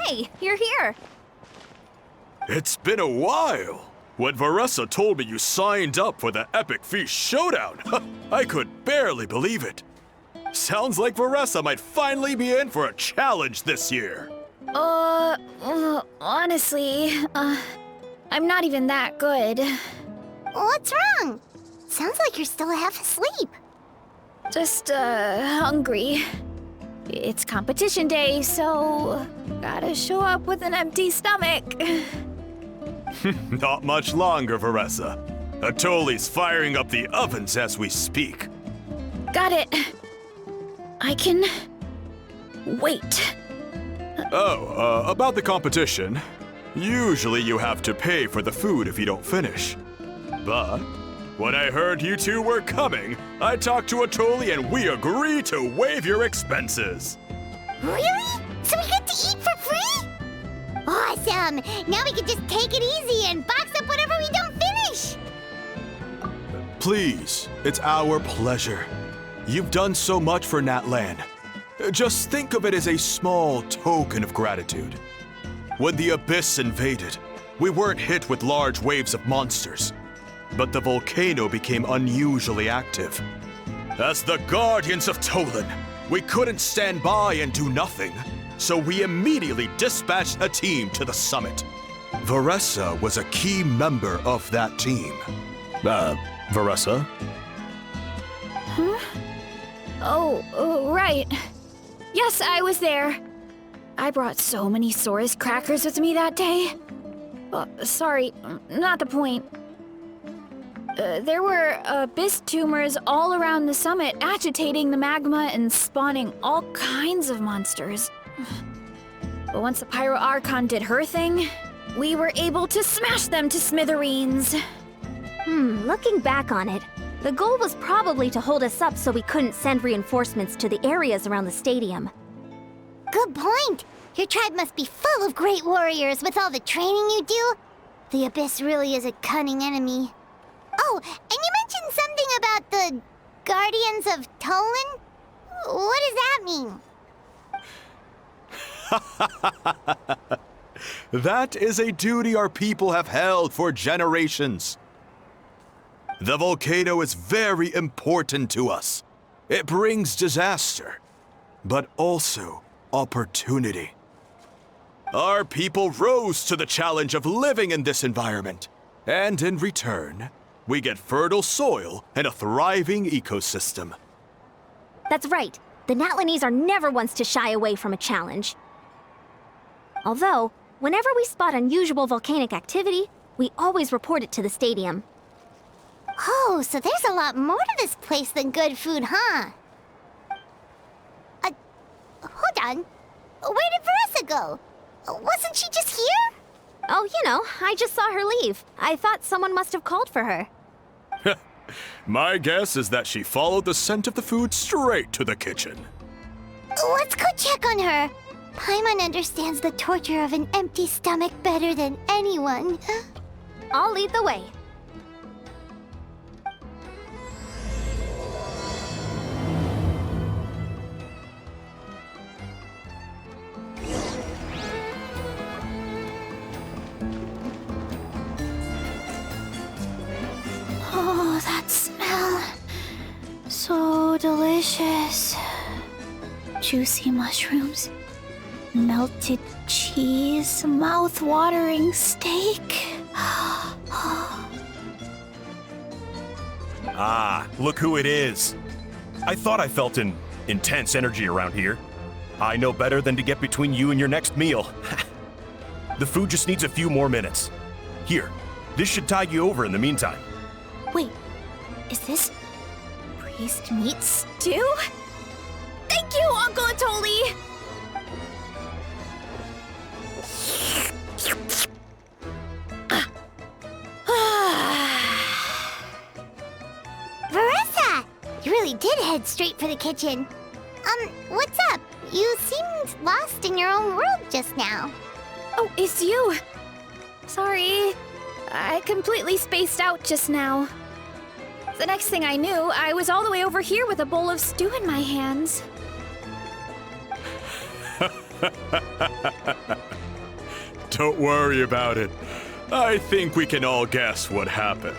Hey, you're here. It's been a while. When Veressa told me you signed up for the Epic Feast Showdown, I could barely believe it. Sounds like Veressa might finally be in for a challenge this year. Honestly, I'm not even that good. What's wrong? Sounds like you're still half asleep. Just, hungry. It's competition day, so gotta show up with an empty stomach. Not much longer, Veressa. Atoli's firing up the ovens as we speak. Got it. I can wait. Oh, about the competition. Usually you have to pay for the food if you don't finish. But when I heard you two were coming, I talked to Atoli and we agreed to waive your expenses. Really? So we get to eat for free? Awesome! Now we can just take it easy and box up whatever we don't finish! Please, it's our pleasure. You've done so much for Natlan. Just think of it as a small token of gratitude. When the Abyss invaded, we weren't hit with large waves of monsters, but the volcano became unusually active. As the Guardians of Tolan, we couldn't stand by and do nothing, so we immediately dispatched a team to the summit. Veressa was a key member of that team. Veressa? Huh? Oh, right. Yes, I was there. I brought so many Saurus crackers with me that day. Sorry, not the point. There were abyss tumors all around the summit, agitating the magma and spawning all kinds of monsters. But once the Pyro Archon did her thing, we were able to smash them to smithereens. Looking back on it, the goal was probably to hold us up so we couldn't send reinforcements to the areas around the stadium. Good point! Your tribe must be full of great warriors with all the training you do. The Abyss really is a cunning enemy. Oh, and you mentioned something about the Guardians of Tolan? What does that mean? That is a duty our people have held for generations. The volcano is very important to us. It brings disaster, but also opportunity. Our people rose to the challenge of living in this environment, and in return, we get fertile soil and a thriving ecosystem. That's right. The Natlanese are never ones to shy away from a challenge. Although, whenever we spot unusual volcanic activity, we always report it to the stadium. Oh, so there's a lot more to this place than good food, huh? Hold on. Where did Veressa go? Wasn't she just here? Oh, I just saw her leave. I thought someone must have called for her. My guess is that she followed the scent of the food straight to the kitchen. Let's go check on her. Paimon understands the torture of an empty stomach better than anyone. I'll lead the way. Oh, that smell. So delicious. Juicy mushrooms, melted cheese, mouth-watering steak. Ah, look who it is. I thought I felt an intense energy around here. I know better than to get between you and your next meal. The food just needs a few more minutes. Here, this should tide you over in the meantime. Wait, is this priest meat stew? Thank you, Uncle Atoli! Veressa! You really did head straight for the kitchen. What's up? You seemed lost in your own world just now. Oh, it's you. Sorry, I completely spaced out just now. The next thing I knew, I was all the way over here with a bowl of stew in my hands. Don't worry about it. I think we can all guess what happened.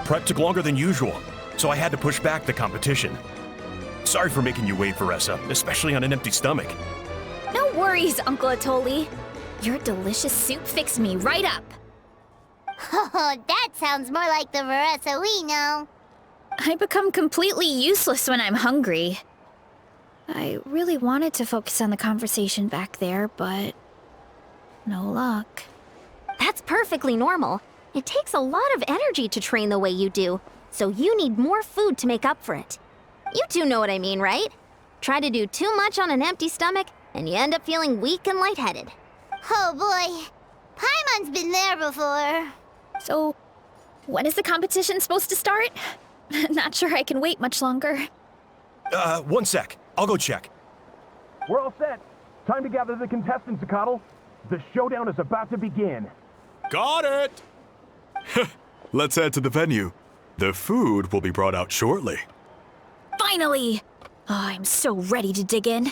Prep took longer than usual, so I had to push back the competition. Sorry for making you wait, Veressa, especially on an empty stomach. No worries, Uncle Atoli. Your delicious soup fixed me right up. Oh, that sounds more like the Veressa we know. I become completely useless when I'm hungry. I really wanted to focus on the conversation back there, but no luck. That's perfectly normal. It takes a lot of energy to train the way you do, so you need more food to make up for it. You do know what I mean, right? Try to do too much on an empty stomach, and you end up feeling weak and lightheaded. Oh boy, Paimon's been there before. So, when is the competition supposed to start? Not sure I can wait much longer. 1 sec. I'll go check. We're all set. Time to gather the contestants, Akatl. The showdown is about to begin. Got it! Let's head to the venue. The food will be brought out shortly. Finally! Oh, I'm so ready to dig in.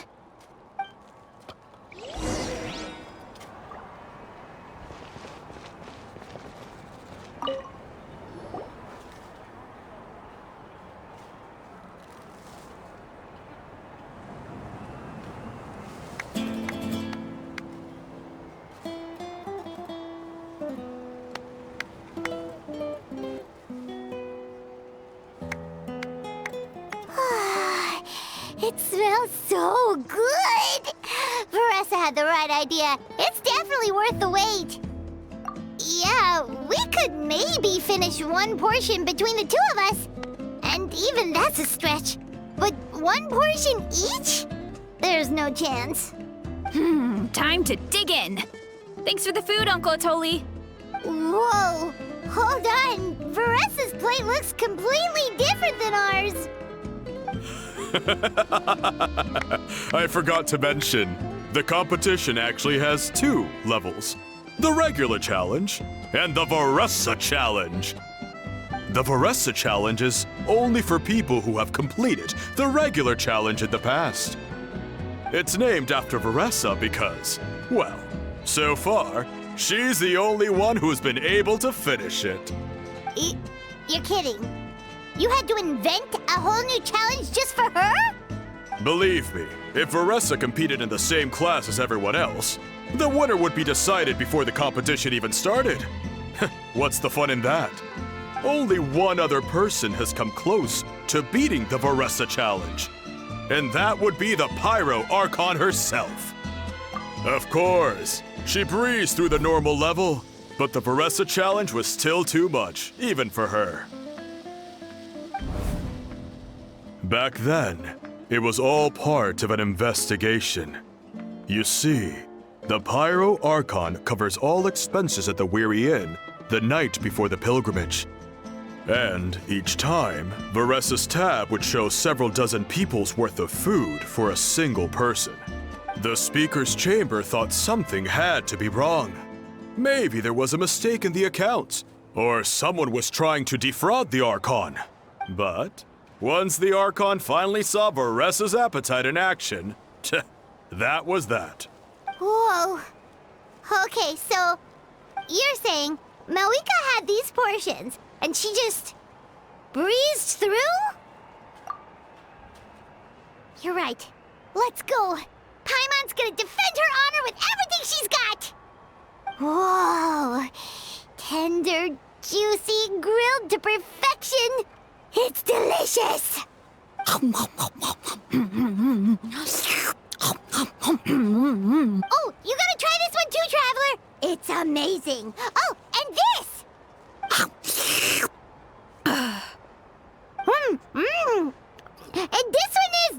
It smells so good! Veressa had the right idea. It's definitely worth the wait. Yeah, we could maybe finish one portion between the two of us. And even that's a stretch. But one portion each? There's no chance. Time to dig in. Thanks for the food, Uncle Atoli. Whoa! Hold on! Veressa's plate looks completely different than ours! I forgot to mention, the competition actually has 2 levels. The regular challenge and the Veressa challenge. The Veressa challenge is only for people who have completed the regular challenge in the past. It's named after Veressa because, well, so far, she's the only one who's been able to finish it. You're kidding. You had to invent a whole new challenge just for her? Believe me, if Veressa competed in the same class as everyone else, the winner would be decided before the competition even started. What's the fun in that? Only one other person has come close to beating the Veressa challenge, and that would be the Pyro Archon herself. Of course, she breezed through the normal level, but the Veressa challenge was still too much, even for her. Back then, it was all part of an investigation. You see, the Pyro Archon covers all expenses at the Weary Inn the night before the pilgrimage. And each time, Veressa's tab would show several dozen people's worth of food for a single person. The speaker's chamber thought something had to be wrong. Maybe there was a mistake in the accounts, or someone was trying to defraud the Archon. But once the Archon finally saw Veressa's appetite in action, that was that. Whoa. Okay, so you're saying Malika had these portions and she just breezed through? You're right. Let's go. Paimon's gonna defend her honor with everything she's got. Whoa. Tender, juicy, grilled to perfection. It's delicious! Oh, you gotta try this one too, Traveler! It's amazing! Oh, and this! And this one is...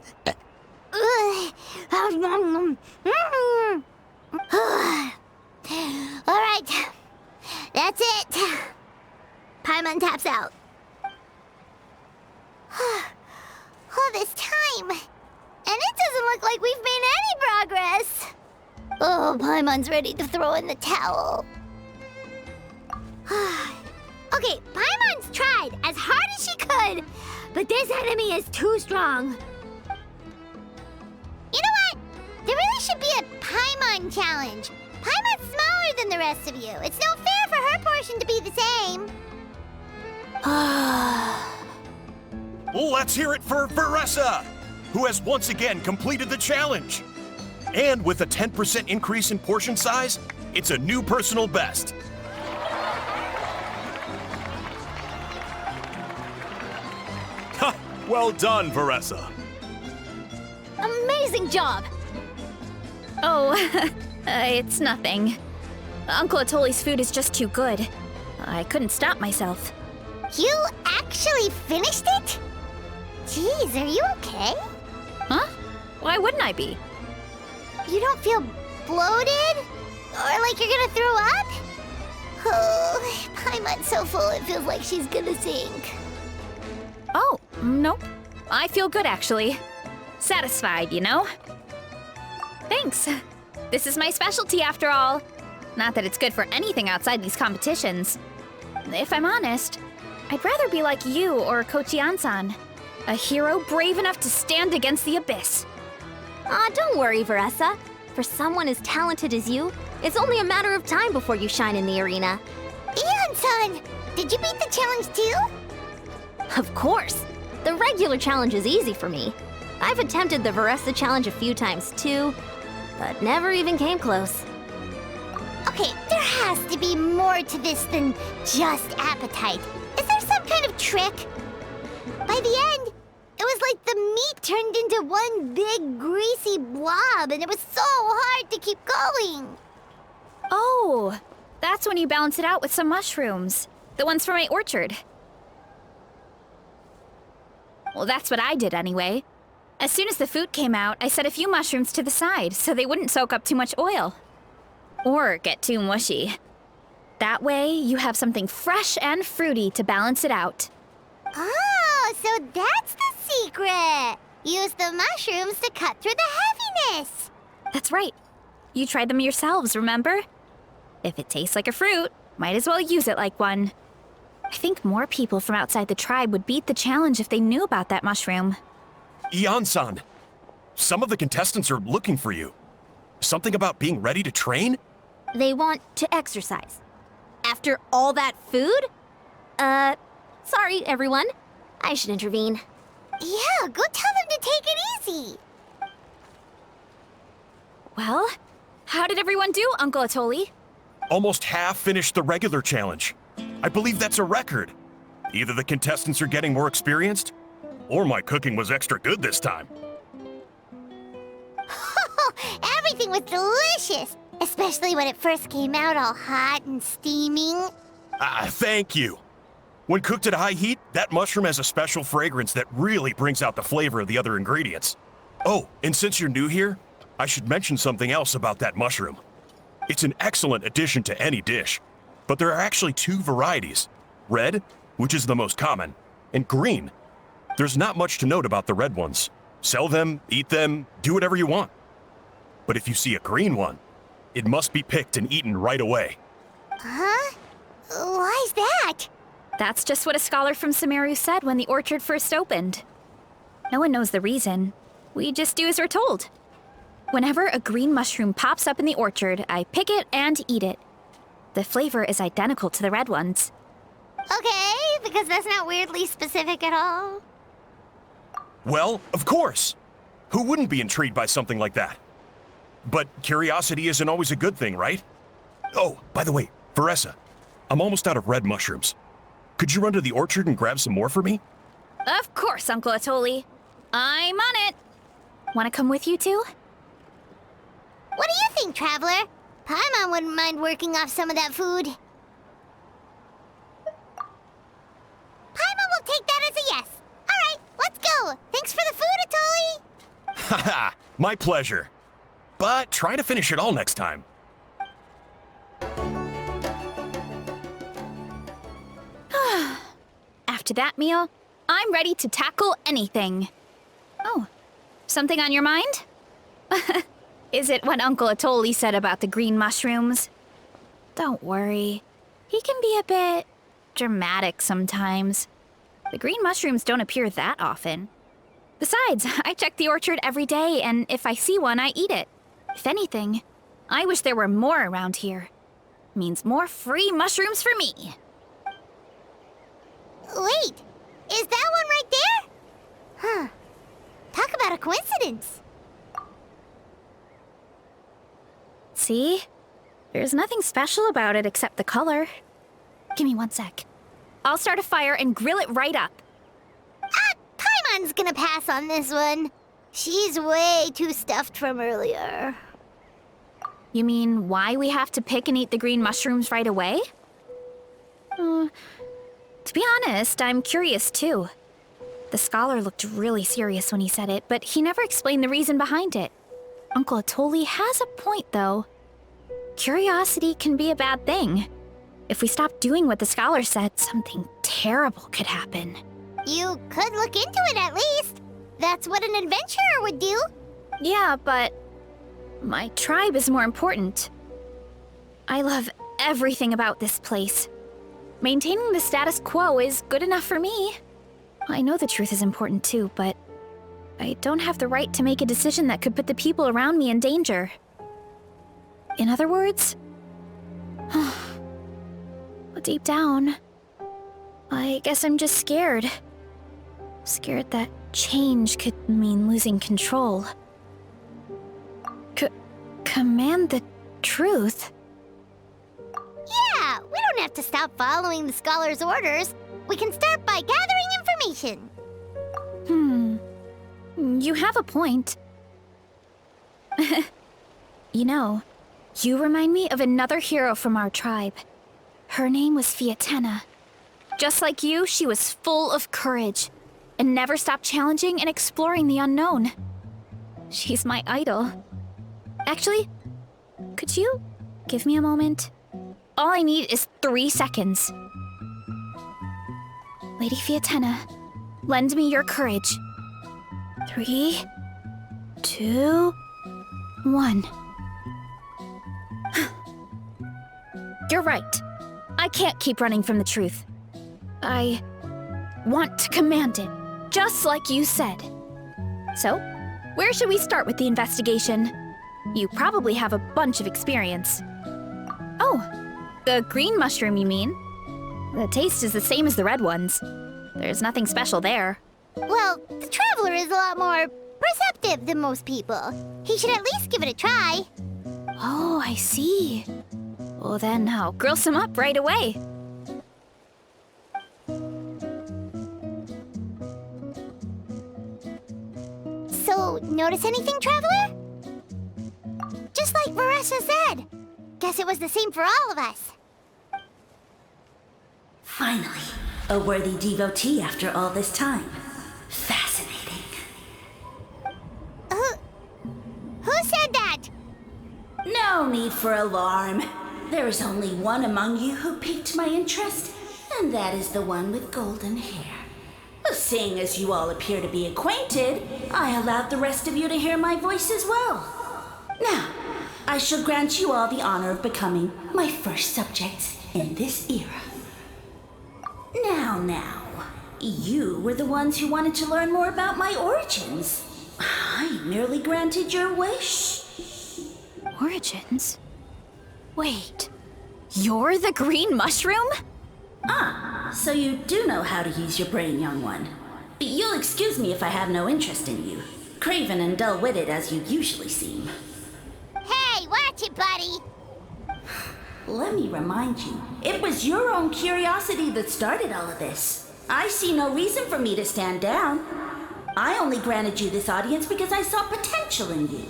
Alright, that's it. Paimon taps out. All this time, and it doesn't look like we've made any progress. Oh, Paimon's ready to throw in the towel. Okay, Paimon's tried as hard as she could, but this enemy is too strong. You know what? There really should be a Paimon challenge. Paimon's smaller than the rest of you. It's no fair for her portion to be the same. Let's hear it for Veressa, who has once again completed the challenge. And with a 10% increase in portion size, it's a new personal best. Ha! Well done, Veressa. Amazing job! Oh, it's nothing. Uncle Atoli's food is just too good. I couldn't stop myself. You actually finished it? Jeez, are you okay? Huh? Why wouldn't I be? You don't feel bloated? Or like you're gonna throw up? Oh, Paimon's so full it feels like she's gonna sink. Oh, nope. I feel good, actually. Satisfied, you know? Thanks. This is my specialty, after all. Not that it's good for anything outside these competitions. If I'm honest, I'd rather be like you or Kochi-an-san. A hero brave enough to stand against the abyss. Aw, don't worry, Veressa. For someone as talented as you, it's only a matter of time before you shine in the arena. Ian-san, did you beat the challenge too? Of course! The regular challenge is easy for me. I've attempted the Veressa challenge a few times too, but never even came close. Okay, there has to be more to this than just appetite. Is there some kind of trick? By the end, it was like the meat turned into one big greasy blob, and it was so hard to keep going. Oh, that's when you balance it out with some mushrooms. The ones from my orchard. Well, that's what I did anyway. As soon as the food came out, I set a few mushrooms to the side so they wouldn't soak up too much oil. Or get too mushy. That way, you have something fresh and fruity to balance it out. Oh, so that's the secret. Use the mushrooms to cut through the heaviness. That's right. You tried them yourselves, remember? If it tastes like a fruit, might as well use it like one. I think more people from outside the tribe would beat the challenge if they knew about that mushroom. Ian-san, some of the contestants are looking for you. Something about being ready to train? They want to exercise. After all that food? Sorry, everyone. I should intervene. Yeah, go tell them to take it easy. Well, how did everyone do, Uncle Atoli? Almost half finished the regular challenge. I believe that's a record. Either the contestants are getting more experienced, or my cooking was extra good this time. Everything was delicious, especially when it first came out all hot and steaming. Thank you. When cooked at high heat, that mushroom has a special fragrance that really brings out the flavor of the other ingredients. Oh, and since you're new here, I should mention something else about that mushroom. It's an excellent addition to any dish, but there are actually two varieties. Red, which is the most common, and green. There's not much to note about the red ones. Sell them, eat them, do whatever you want. But if you see a green one, it must be picked and eaten right away. Huh? Why's that? That's just what a scholar from Sumeru said when the orchard first opened. No one knows the reason. We just do as we're told. Whenever a green mushroom pops up in the orchard, I pick it and eat it. The flavor is identical to the red ones. Okay, because that's not weirdly specific at all. Well, of course. Who wouldn't be intrigued by something like that? But curiosity isn't always a good thing, right? Oh, by the way, Veressa, I'm almost out of red mushrooms. Could you run to the orchard and grab some more for me? Of course, Uncle Atoli. I'm on it. Want to come with you too? What do you think, Traveler? Paimon wouldn't mind working off some of that food. Paimon will take that as a yes. All right, let's go. Thanks for the food, Atoli. Haha, my pleasure. But try to finish it all next time. After that meal, I'm ready to tackle anything. Oh, something on your mind? Is it what Uncle Atoli said about the green mushrooms? Don't worry. He can be a bit dramatic sometimes. The green mushrooms don't appear that often. Besides, I check the orchard every day, and if I see one, I eat it. If anything, I wish there were more around here. means more free mushrooms for me. Wait, is that one right there? Huh. Talk about a coincidence. See? There's nothing special about it except the color. Give me 1 sec. I'll start a fire and grill it right up. Paimon's gonna pass on this one. She's way too stuffed from earlier. You mean why we have to pick and eat the green mushrooms right away? To be honest, I'm curious too. The scholar looked really serious when he said it, but he never explained the reason behind it. Uncle Atoli has a point, though. Curiosity can be a bad thing. If we stop doing what the scholar said, something terrible could happen. You could look into it at least. That's what an adventurer would do. Yeah, but my tribe is more important. I love everything about this place. Maintaining the status quo is good enough for me. I know the truth is important too, but I don't have the right to make a decision that could put the people around me in danger. In other words, deep down, I guess I'm just scared. Scared that change could mean losing control. Command the truth? Yeah, we don't have to stop following the scholar's orders. We can start by gathering information. You have a point. You know, you remind me of another hero from our tribe. Her name was Fiatena. Just like you, she was full of courage and never stopped challenging and exploring the unknown. She's my idol. Actually, could you give me a moment? All I need is 3 seconds. Lady Fiatena, lend me your courage. 3, 2, 1. You're right. I can't keep running from the truth. I want to command it, just like you said. So, where should we start with the investigation? You probably have a bunch of experience. Oh, the green mushroom, you mean? The taste is the same as the red ones. There's nothing special there. Well, the traveler is a lot more perceptive than most people. He should at least give it a try. Oh, I see. Well, then I'll grill some up right away. So, notice anything, traveler? Just like Varessa said. Guess it was the same for all of us. Finally, a worthy devotee after all this time. Fascinating. Who said that? No need for alarm. There is only one among you who piqued my interest, and that is the one with golden hair. Seeing as you all appear to be acquainted, I allowed the rest of you to hear my voice as well. Now, I shall grant you all the honor of becoming my first subjects in this era. Now, you were the ones who wanted to learn more about my origins. I merely granted your wish. Origins? Wait, you're the green mushroom? So you do know how to use your brain, young one. You'll excuse me if I have no interest in you, craven and dull-witted as you usually seem. Hey, watch it, buddy. Let me remind you, it was your own curiosity that started all of this. I see no reason for me to stand down. I only granted you this audience because I saw potential in you.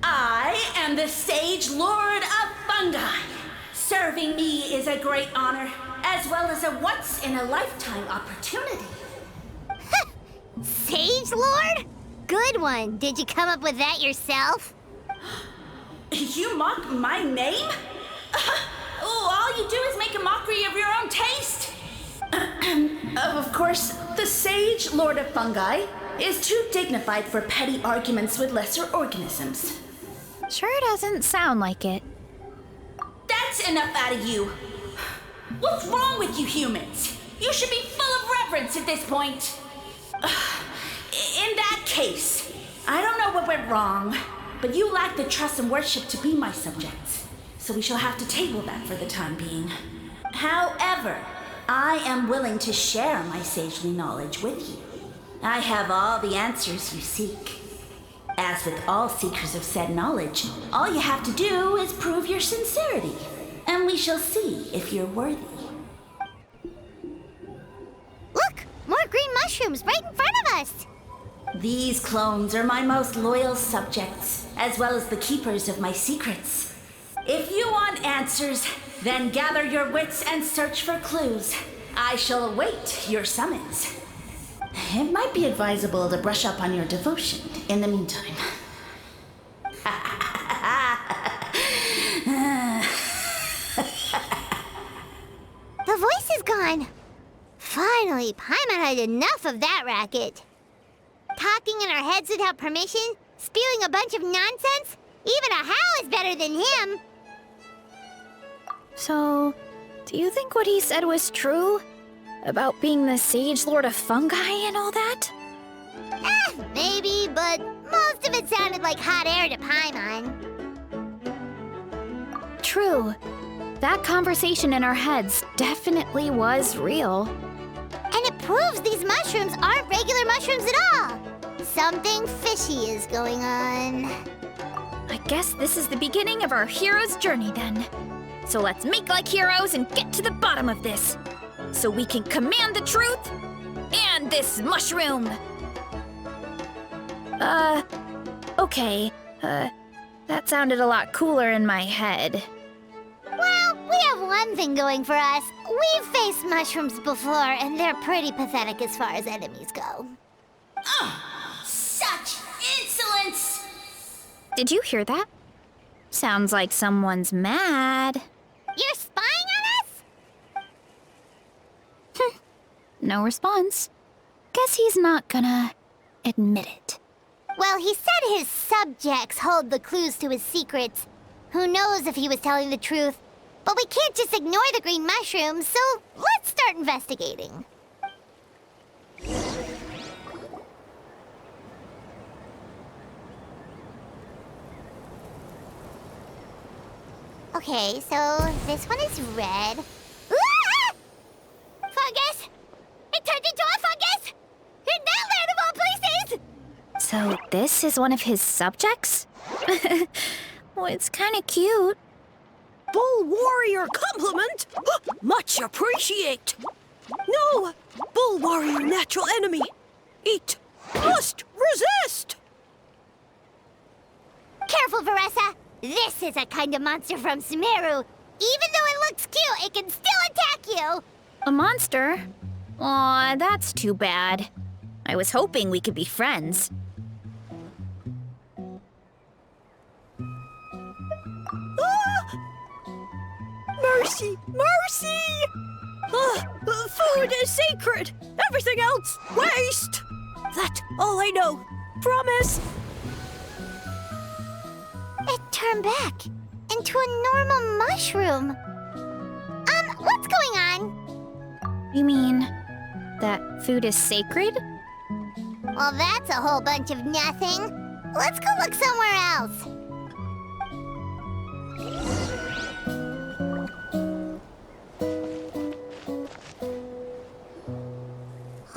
I am the Sage Lord of Fungi. Serving me is a great honor, as well as a once-in-a-lifetime opportunity. Sage Lord? Good one. Did you come up with that yourself? You mock my name? All you do is make a mockery of your own taste. Of course, the Sage Lord of Fungi is too dignified for petty arguments with lesser organisms. Sure doesn't sound like it. That's enough out of you. What's wrong with you humans? You should be full of reverence at this point. In that case, I don't know what went wrong, but you lack the trust and worship to be my subjects. So we shall have to table that for the time being. However, I am willing to share my sagely knowledge with you. I have all the answers you seek. As with all seekers of said knowledge, all you have to do is prove your sincerity, and we shall see if you're worthy. Look! More green mushrooms right in front of us! These clones are my most loyal subjects, as well as the keepers of my secrets. If you want answers, then gather your wits and search for clues. I shall await your summons. It might be advisable to brush up on your devotion in the meantime. The voice is gone. Finally, Paimon had enough of that racket. Talking in our heads without permission, spewing a bunch of nonsense. Even a How is better than him. So, do you think what he said was true? About being the Sage Lord of Fungi and all that? Maybe, but most of it sounded like hot air to Paimon. True. That conversation in our heads definitely was real. And it proves these mushrooms aren't regular mushrooms at all. Something fishy is going on. I guess this is the beginning of our hero's journey then. So let's make like heroes and get to the bottom of this. So we can command the truth and this mushroom. Okay. That sounded a lot cooler in my head. Well, we have one thing going for us. We've faced mushrooms before, and they're pretty pathetic as far as enemies go. Such insolence! Did you hear that? Sounds like someone's mad. You're spying on us? No response. Guess he's not gonna admit it. Well, he said his subjects hold the clues to his secrets. Who knows if he was telling the truth? But we can't just ignore the green mushrooms, so let's start investigating. Okay, so this one is red. Ah! Fungus! It turned into a fungus! In that land of all places! So this is one of his subjects? Well, it's kind of cute. Bull warrior compliment? Much appreciate. No, bull warrior natural enemy. Eat, must resist. Careful, Veressa! This is a kind of monster from Sumeru. Even though it looks cute, it can still attack you! A monster? Aw, that's too bad. I was hoping we could be friends. Mercy, mercy! Food is sacred. Everything else, waste. That's all I know. Promise. It turned back into a normal mushroom. What's going on? You mean that food is sacred? Well, that's a whole bunch of nothing. Let's go look somewhere else.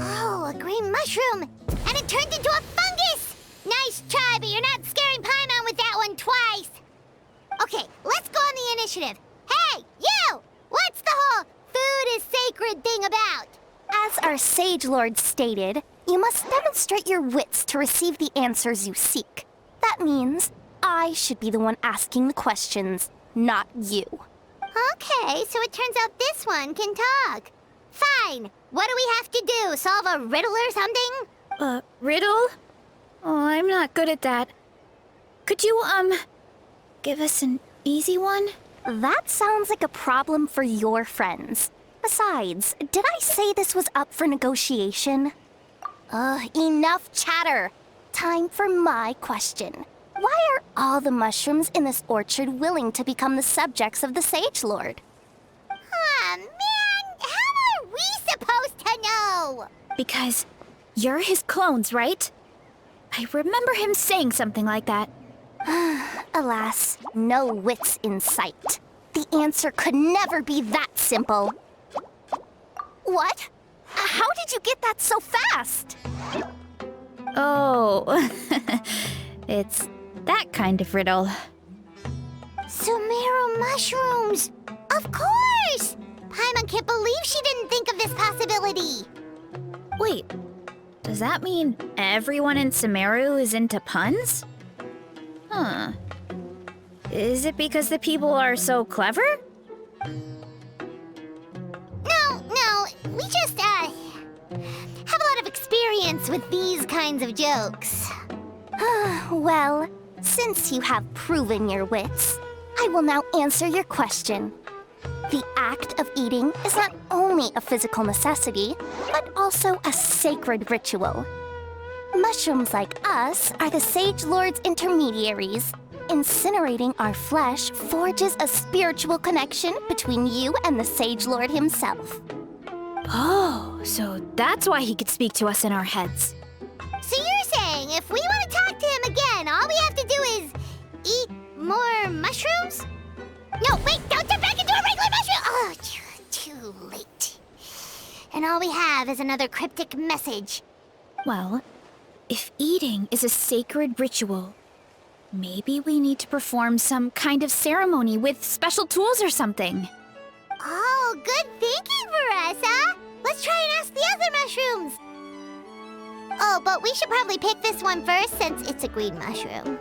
Oh, a green mushroom! And it turned into a fungus! Nice try, but you're not scaring Paimon with that one twice. Okay, let's go on the initiative. Hey, you! What's the whole food is sacred thing about? As our Sage Lord stated, you must demonstrate your wits to receive the answers you seek. That means I should be the one asking the questions, not you. Okay, so it turns out this one can talk. Fine. What do we have to do? Solve a riddle or something? Riddle? Oh, I'm not good at that. Could you, give us an easy one? That sounds like a problem for your friends. Besides, did I say this was up for negotiation? Enough chatter. Time for my question. Why are all the mushrooms in this orchard willing to become the subjects of the Sage Lord? Man, how are we supposed to know? Because you're his clones, right? I remember him saying something like that. Alas, no wits in sight. The answer could never be that simple. What? How did you get that so fast? Oh, it's that kind of riddle. Sumeru mushrooms! Of course! Paimon can't believe she didn't think of this possibility. Wait, does that mean everyone in Sumeru is into puns? Huh. Is it because the people are so clever? No, we just, have a lot of experience with these kinds of jokes. Well, since you have proven your wits, I will now answer your question. The act of eating is not only a physical necessity, but also a sacred ritual. Mushrooms like us are the Sage Lord's intermediaries. Incinerating our flesh forges a spiritual connection between you and the Sage Lord himself. Oh, so that's why he could speak to us in our heads. So you're saying if we want to talk to him again, all we have to do is eat more mushrooms? No, wait, don't turn back into a regular mushroom! Oh, too late. And all we have is another cryptic message. Well, if eating is a sacred ritual, maybe we need to perform some kind of ceremony with special tools or something. Oh, good thinking, Veressa! Let's try and ask the other mushrooms! Oh, but we should probably pick this one first since it's a green mushroom.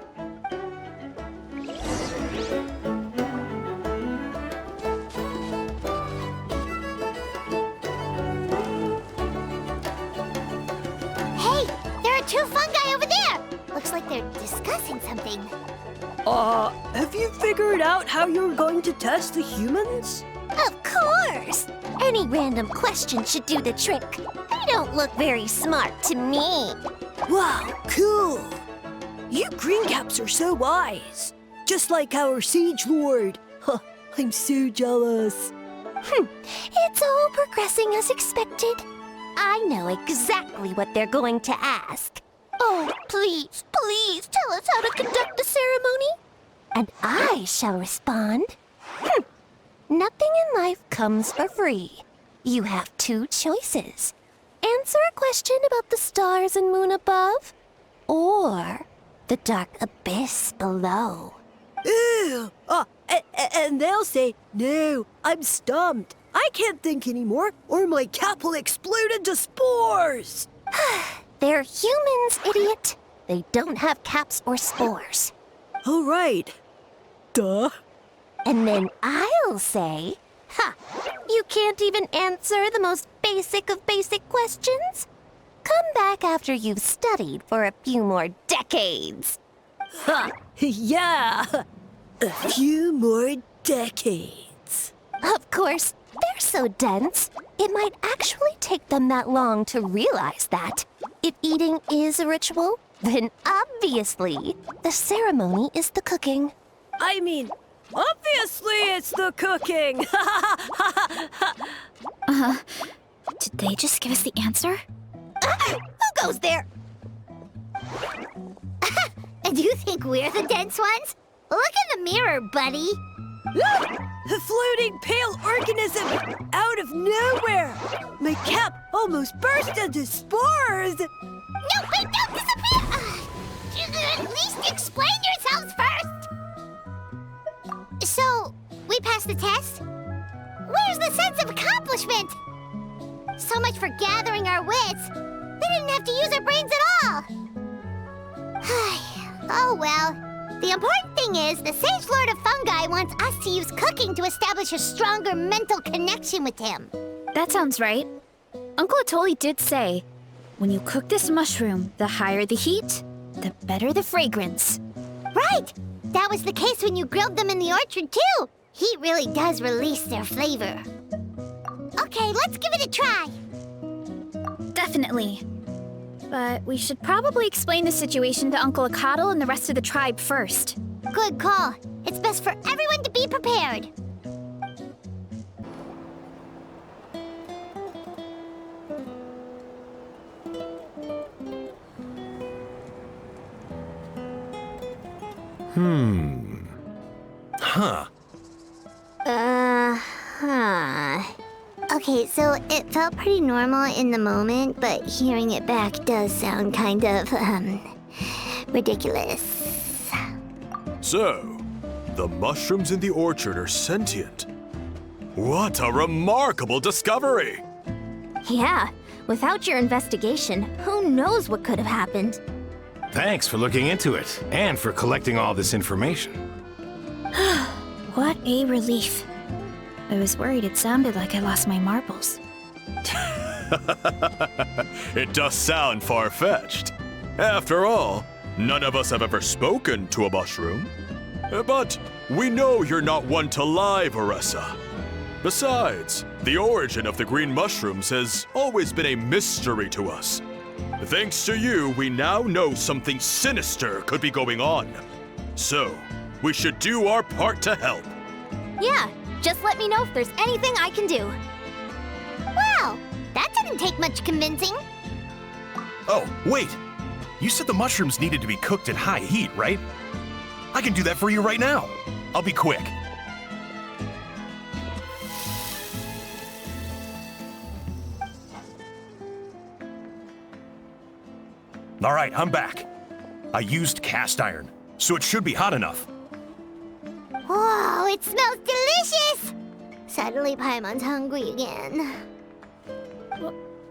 Hey, there are two fungi over there! Looks like they're discussing something. Have you figured out how you're going to test the humans? Of course! Any random question should do the trick. They don't look very smart to me. Wow, cool! You greencaps are so wise. Just like our Siege Lord. Huh, I'm so jealous. It's all progressing as expected. I know exactly what they're going to ask. Oh, please, please tell us how to conduct the ceremony. And I shall respond. Nothing in life comes for free. You have two choices. Answer a question about the stars and moon above, or the dark abyss below. Ew! And they'll say, no, I'm stumped. I can't think anymore, or my cap will explode into spores. They're humans, idiot. They don't have caps or spores. All right. Duh. And then I'll say, you can't even answer the most basic of basic questions? Come back after you've studied for a few more decades. Ha! Yeah! A few more decades. Of course, they're so dense, it might actually take them that long to realize that. If eating is a ritual, then obviously the ceremony is the cooking. I mean, obviously it's the cooking! Did they just give us the answer? Who goes there? Do you think we're the dense ones? Look in the mirror, buddy. A floating pale organism out of nowhere! My cap almost burst into spores! No, wait, don't disappear! At least explain yourselves first! So, we passed the test? Where's the sense of accomplishment? So much for gathering our wits. We didn't have to use our brains at all. Oh well. The important thing is the Sage Lord of Fungi wants us to use cooking to establish a stronger mental connection with him. That sounds right. Uncle Atoli did say, when you cook this mushroom, the higher the heat, the better the fragrance. Right! That was the case when you grilled them in the orchard, too. Heat really does release their flavor. Okay, let's give it a try. Definitely. But we should probably explain the situation to Uncle Akatl and the rest of the tribe first. Good call. It's best for everyone to be prepared. Huh. Huh. Okay, so it felt pretty normal in the moment, but hearing it back does sound kind of, ridiculous. So, the mushrooms in the orchard are sentient. What a remarkable discovery! Yeah, without your investigation, who knows what could have happened? Thanks for looking into it, and for collecting all this information. What a relief. I was worried it sounded like I lost my marbles. It does sound far-fetched. After all, none of us have ever spoken to a mushroom. But we know you're not one to lie, Varessa. Besides, the origin of the green mushrooms has always been a mystery to us. Thanks to you, we now know something sinister could be going on. So, we should do our part to help. Yeah, just let me know if there's anything I can do. Wow, that didn't take much convincing. Oh, wait! You said the mushrooms needed to be cooked at high heat, right? I can do that for you right now. I'll be quick. All right, I'm back. I used cast iron, so it should be hot enough. Whoa, it smells delicious! Suddenly Paimon's hungry again.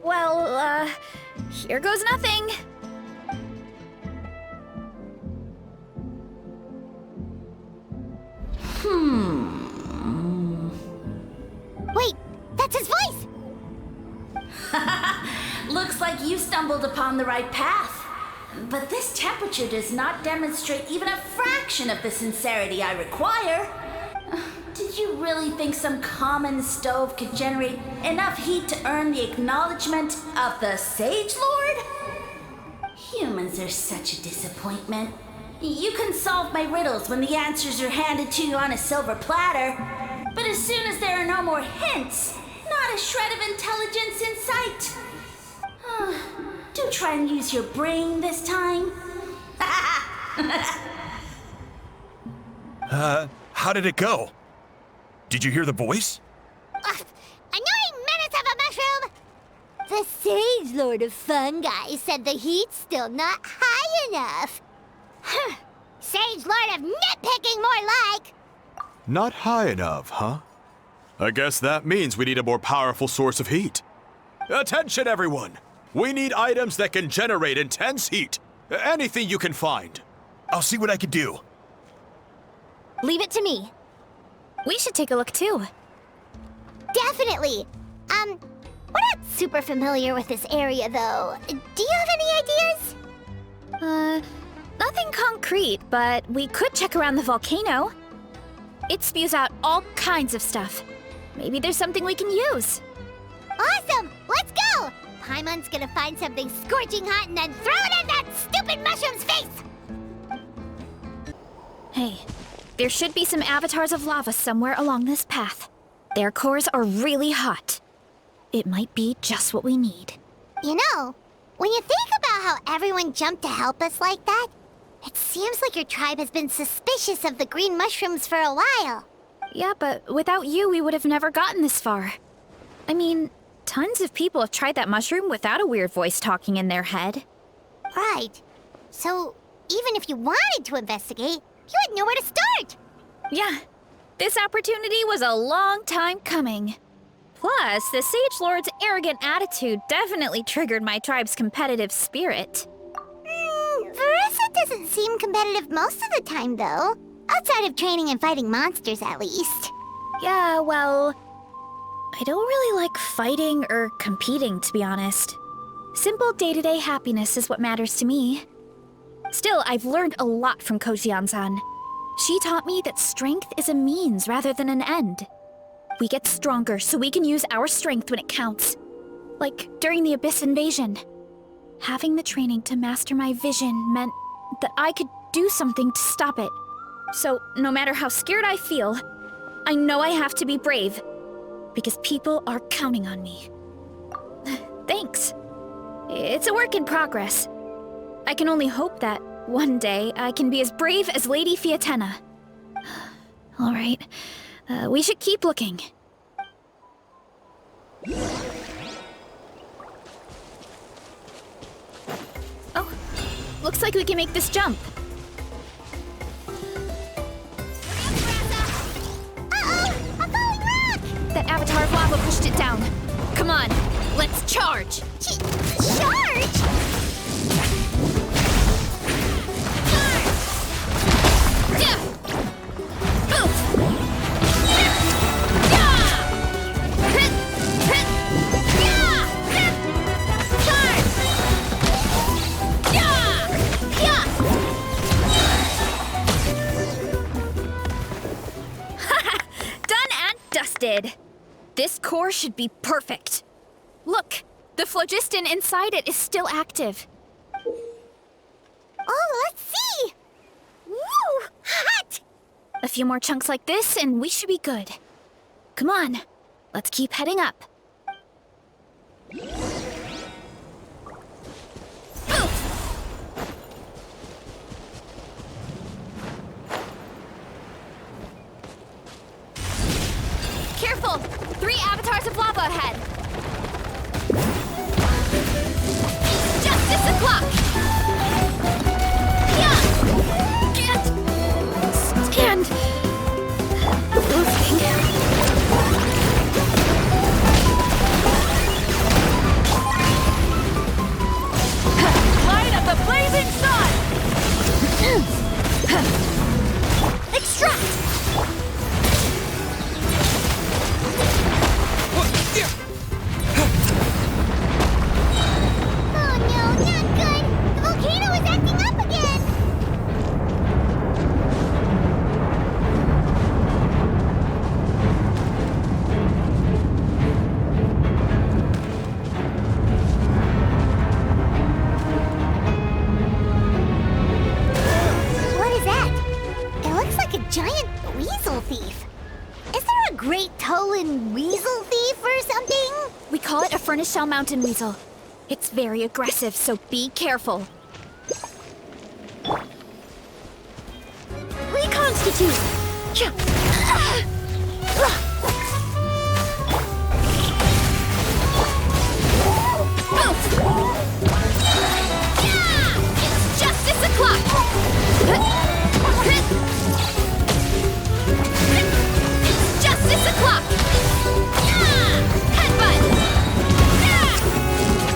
Well, here goes nothing. Wait, that's his voice! Looks like you stumbled upon the right path. But this temperature does not demonstrate even a fraction of the sincerity I require. Did you really think some common stove could generate enough heat to earn the acknowledgement of the Sage Lord? Humans are such a disappointment. You can solve my riddles when the answers are handed to you on a silver platter. But as soon as there are no more hints, not a shred of intelligence in sight. Do try and use your brain this time. How did it go? Did you hear the voice? Annoying menace of a mushroom! The Sage Lord of Fungi said the heat's still not high enough. Sage Lord of Nitpicking, more like! Not high enough, huh? I guess that means we need a more powerful source of heat. Attention, everyone! We need items that can generate intense heat. Anything you can find. I'll see what I can do. Leave it to me. We should take a look too. Definitely! We're not super familiar with this area, though. Do you have any ideas? Nothing concrete, but we could check around the volcano. It spews out all kinds of stuff. Maybe there's something we can use. Awesome! Let's go! Paimon's gonna find something scorching hot and then throw it in that stupid mushroom's face! Hey, there should be some avatars of lava somewhere along this path. Their cores are really hot. It might be just what we need. You know, when you think about how everyone jumped to help us like that, it seems like your tribe has been suspicious of the green mushrooms for a while. Yeah, but without you, we would have never gotten this far. I mean, tons of people have tried that mushroom without a weird voice talking in their head. Right. So, even if you wanted to investigate, you had nowhere to start! Yeah, this opportunity was a long time coming. Plus, the Sage Lord's arrogant attitude definitely triggered my tribe's competitive spirit. Varessa doesn't seem competitive most of the time, though. Outside of training and fighting monsters, at least. Yeah, well, I don't really like fighting or competing, to be honest. Simple day-to-day happiness is what matters to me. Still, I've learned a lot from Kojian-san. She taught me that strength is a means rather than an end. We get stronger so we can use our strength when it counts. Like during the Abyss invasion. Having the training to master my vision meant that I could do something to stop it. So, no matter how scared I feel, I know I have to be brave. Because people are counting on me. Thanks. It's a work in progress. I can only hope that One day, I can be as brave as Lady Fiatenna. All right, we should keep looking. Oh, looks like we can make this jump. Uh-oh! A falling rock! That avatar of lava pushed it down. Come on, let's charge! Charge? Yeah! Move! Yeah! Hit! Hit! Yeah! Hit! Charge! Yeah! Yeah! Done and dusted. This core should be perfect. Look, the phlogiston inside it is still active. Oh, let's see! Woo! Hot! A few more chunks like this and we should be good. Come on, let's keep heading up. Move! Careful! 3 avatars of lava ahead! Justice o'clock! Yeah! Can't stand moving. Light up the blazing sun! Extract! Oh no, not good! The volcano is acting up again! What is that? It looks like a giant weasel thief. Is there a great Tolan weasel thief or something? We call it a furnace shell mountain weasel. It's very aggressive, so be careful. Reconstitute! Yeah. Move! Yeah! It's justice o'clock! It's justice o'clock! Yeah! Headbutt! Yeah!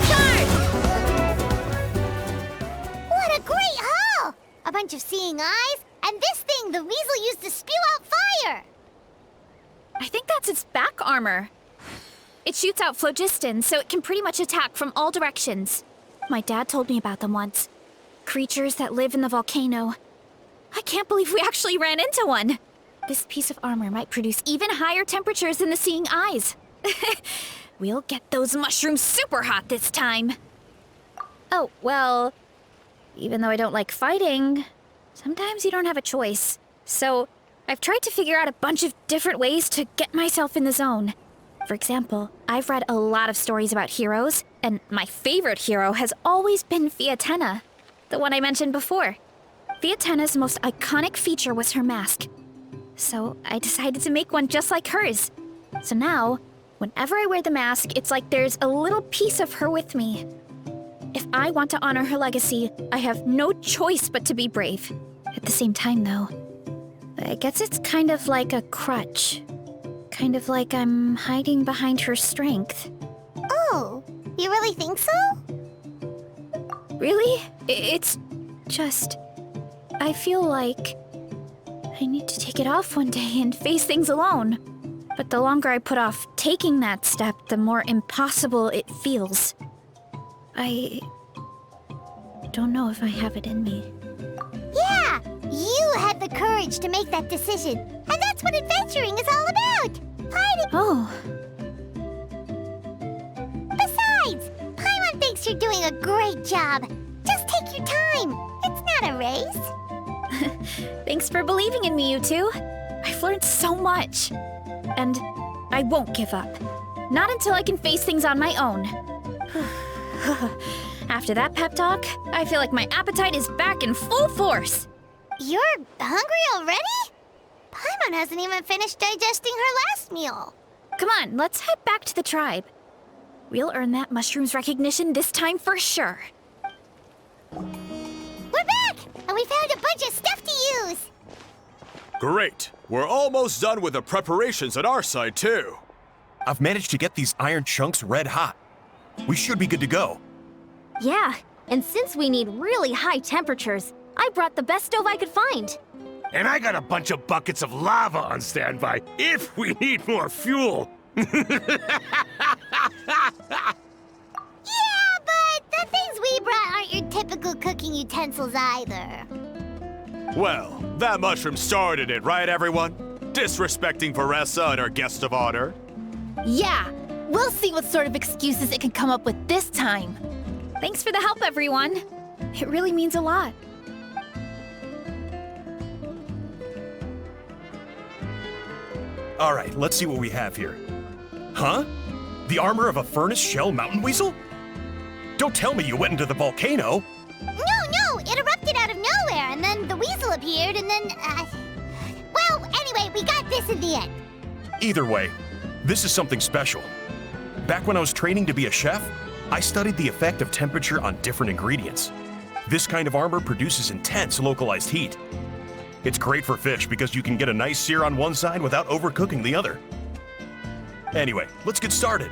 Charge! What a great haul! A bunch of seeing eyes, and this thing the weasel used to spew out fire! I think that's its back armor. It shoots out phlogiston, so it can pretty much attack from all directions. My dad told me about them once. Creatures that live in the volcano. I can't believe we actually ran into one. This piece of armor might produce even higher temperatures than the seeing eyes. We'll get those mushrooms super hot this time. Oh, well, even though I don't like fighting, sometimes you don't have a choice. So I've tried to figure out a bunch of different ways to get myself in the zone. For example, I've read a lot of stories about heroes, and my favorite hero has always been Fiatenna, the one I mentioned before. Fiatenna's most iconic feature was her mask. So I decided to make one just like hers. So now, whenever I wear the mask, it's like there's a little piece of her with me. If I want to honor her legacy, I have no choice but to be brave. At the same time, though, I guess it's kind of like a crutch. Kind of like I'm hiding behind her strength. Oh, you really think so? Really? It's just... I feel like I need to take it off one day and face things alone. But the longer I put off taking that step, the more impossible it feels. I don't know if I have it in me. Yeah, you had the courage to make that decision. And that's what adventuring is all about. Fighting. Oh, Besides, Paimon thinks you're doing a great job. Just take your time. It's not a race. thanks for believing in me, you two. I've learned so much. And I won't give up. Not until I can face things on my own. After that pep talk, I feel like my appetite is back in full force. You're hungry already? Paimon hasn't even finished digesting her last meal. Come on, let's head back to the tribe. We'll earn that mushroom's recognition this time for sure. We're back! And we found a bunch of stuff to use! Great. We're almost done with the preparations at our side, too. I've managed to get these iron chunks red hot. We should be good to go. Yeah, and since we need really high temperatures, I brought the best stove I could find. And I got a bunch of buckets of lava on standby if we need more fuel. Yeah, but the things we brought aren't your typical cooking utensils either. Well, that mushroom started it, right, everyone? Disrespecting Varessa and our guest of honor. Yeah, we'll see what sort of excuses it can come up with this time. Thanks for the help, everyone. It really means a lot. All right, let's see what we have here. Huh? The armor of a furnace shell mountain weasel? Don't tell me you went into the volcano. No, it erupted out of nowhere, and then the weasel appeared, and then, Well, anyway, we got this in the end. Either way, this is something special. Back when I was training to be a chef, I studied the effect of temperature on different ingredients. This kind of armor produces intense localized heat. It's great for fish because you can get a nice sear on one side without overcooking the other. Anyway, let's get started.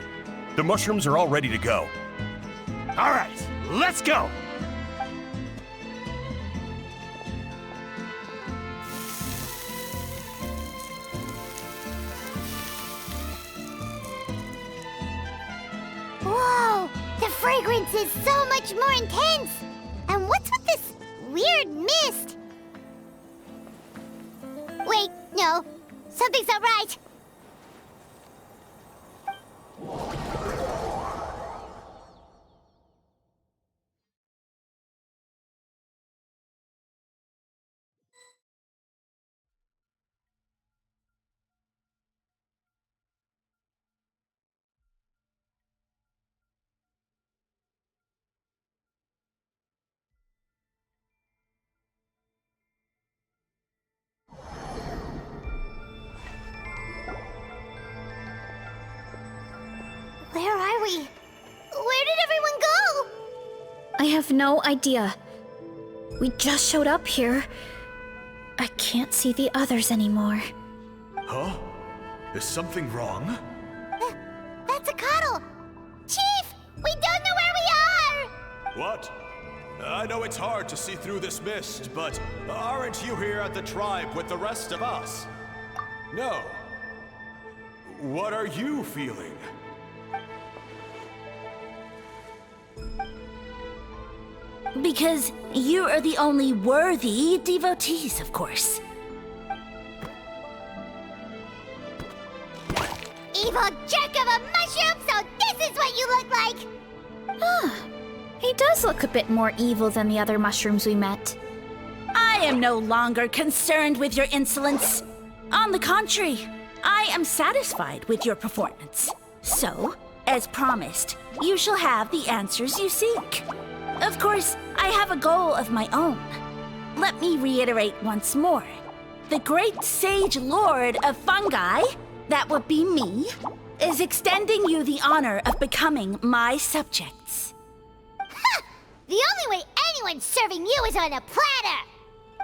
The mushrooms are all ready to go. All right, let's go. Whoa, the fragrance is so much more intense. And what's with this weird mist? Wait, no, something's not right. Where are we? Where did everyone go? I have no idea. We just showed up here. I can't see the others anymore. Huh? Is something wrong? That's a cuddle. Chief, we don't know where we are. What? I know it's hard to see through this mist, but aren't you here at the tribe with the rest of us? No. What are you feeling? Because you are the only worthy devotees, of course. Evil jerk of a mushroom, so this is what you look like! He does look a bit more evil than the other mushrooms we met. I am no longer concerned with your insolence. On the contrary, I am satisfied with your performance. So, as promised, you shall have the answers you seek. Of course, I have a goal of my own. Let me reiterate once more. The great sage lord of fungi, that would be me, is extending you the honor of becoming my subjects. Ha! The only way anyone's serving you is on a platter!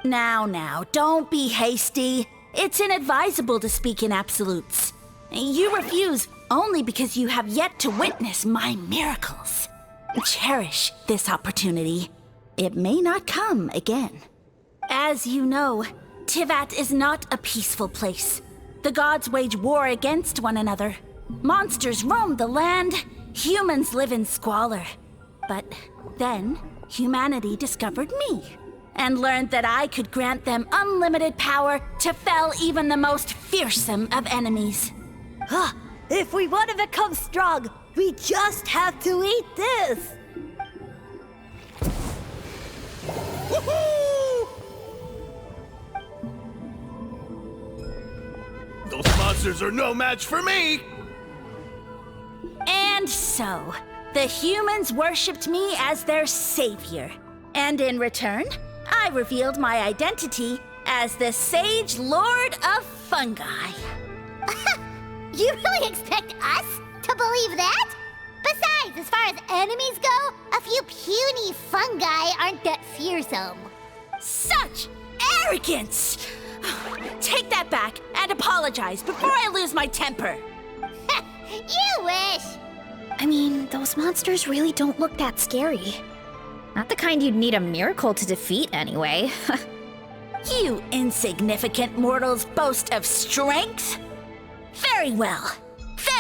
Now, don't be hasty. It's inadvisable to speak in absolutes. You refuse only because you have yet to witness my miracles. Cherish this opportunity. It may not come again. As you know, Tivat is not a peaceful place. The gods wage war against one another. Monsters roam the land. Humans live in squalor. But then, humanity discovered me and learned that I could grant them unlimited power to fell even the most fearsome of enemies. If we want to become strong, we just have to eat this! Woohoo! Those monsters are no match for me! And so, The humans worshipped me as their savior. And in return, I revealed my identity as the Sage Lord of Fungi. You really expect us to believe that? Besides, as far as enemies go, a few puny fungi aren't that fearsome. Such arrogance! Take that back and apologize before I lose my temper. You wish! I mean, those monsters really don't look that scary. Not the kind you'd need a miracle to defeat, anyway. You insignificant mortals boast of strength? Very well.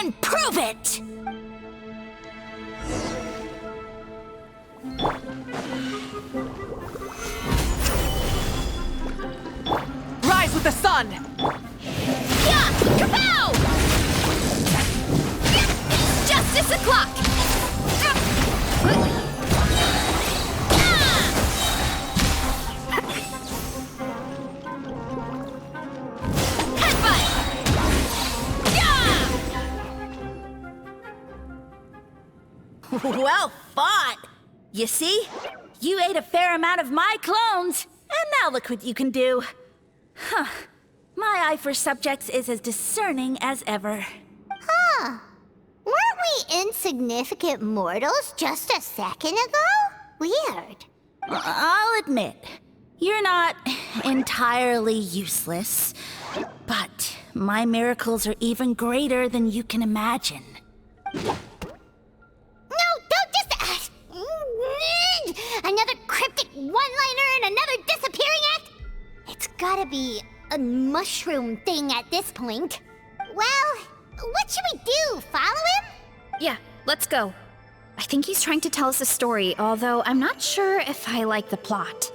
Then prove it! Rise with the sun! Yeah! Kapow! It's justice o'clock! Well fought! You see? You ate a fair amount of my clones, and now look what you can do. Huh. My eye for subjects is as discerning as ever. Huh. Weren't we insignificant mortals just a second ago? Weird. I'll admit, you're not entirely useless, but my miracles are even greater than you can imagine. Another cryptic one-liner and another disappearing act? It's gotta be a mushroom thing at this point. Well, what should we do? Follow him? Yeah, let's go. I think he's trying to tell us a story, although I'm not sure if I like the plot.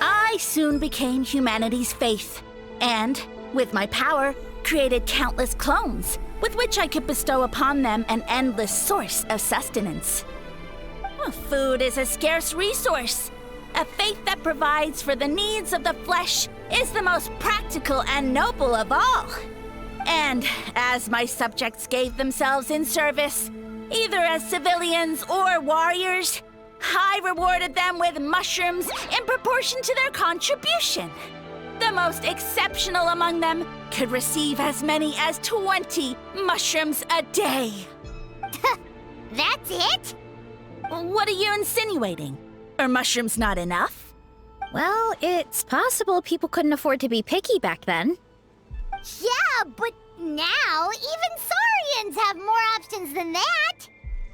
I soon became humanity's faith, and, with my power, created countless clones, with which I could bestow upon them an endless source of sustenance. Well, food is a scarce resource. A faith that provides for the needs of the flesh is the most practical and noble of all. And as my subjects gave themselves in service, either as civilians or warriors, I rewarded them with mushrooms in proportion to their contribution. The most exceptional among them could receive as many as 20 mushrooms a day. That's it? What are you insinuating? Are mushrooms not enough? Well, it's possible people couldn't afford to be picky back then. Yeah, but now even Saurians have more options than that.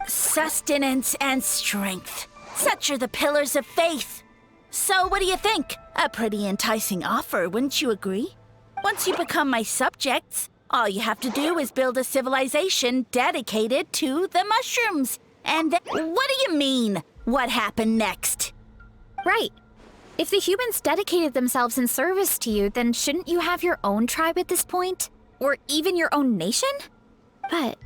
Sustenance and strength. Such are the pillars of faith. So what do you think? A pretty enticing offer, wouldn't you agree? Once you become my subjects, all you have to do is build a civilization dedicated to the mushrooms. And what do you mean? What happened next? Right. If the humans dedicated themselves in service to you, then shouldn't you have your own tribe at this point? Or even your own nation? But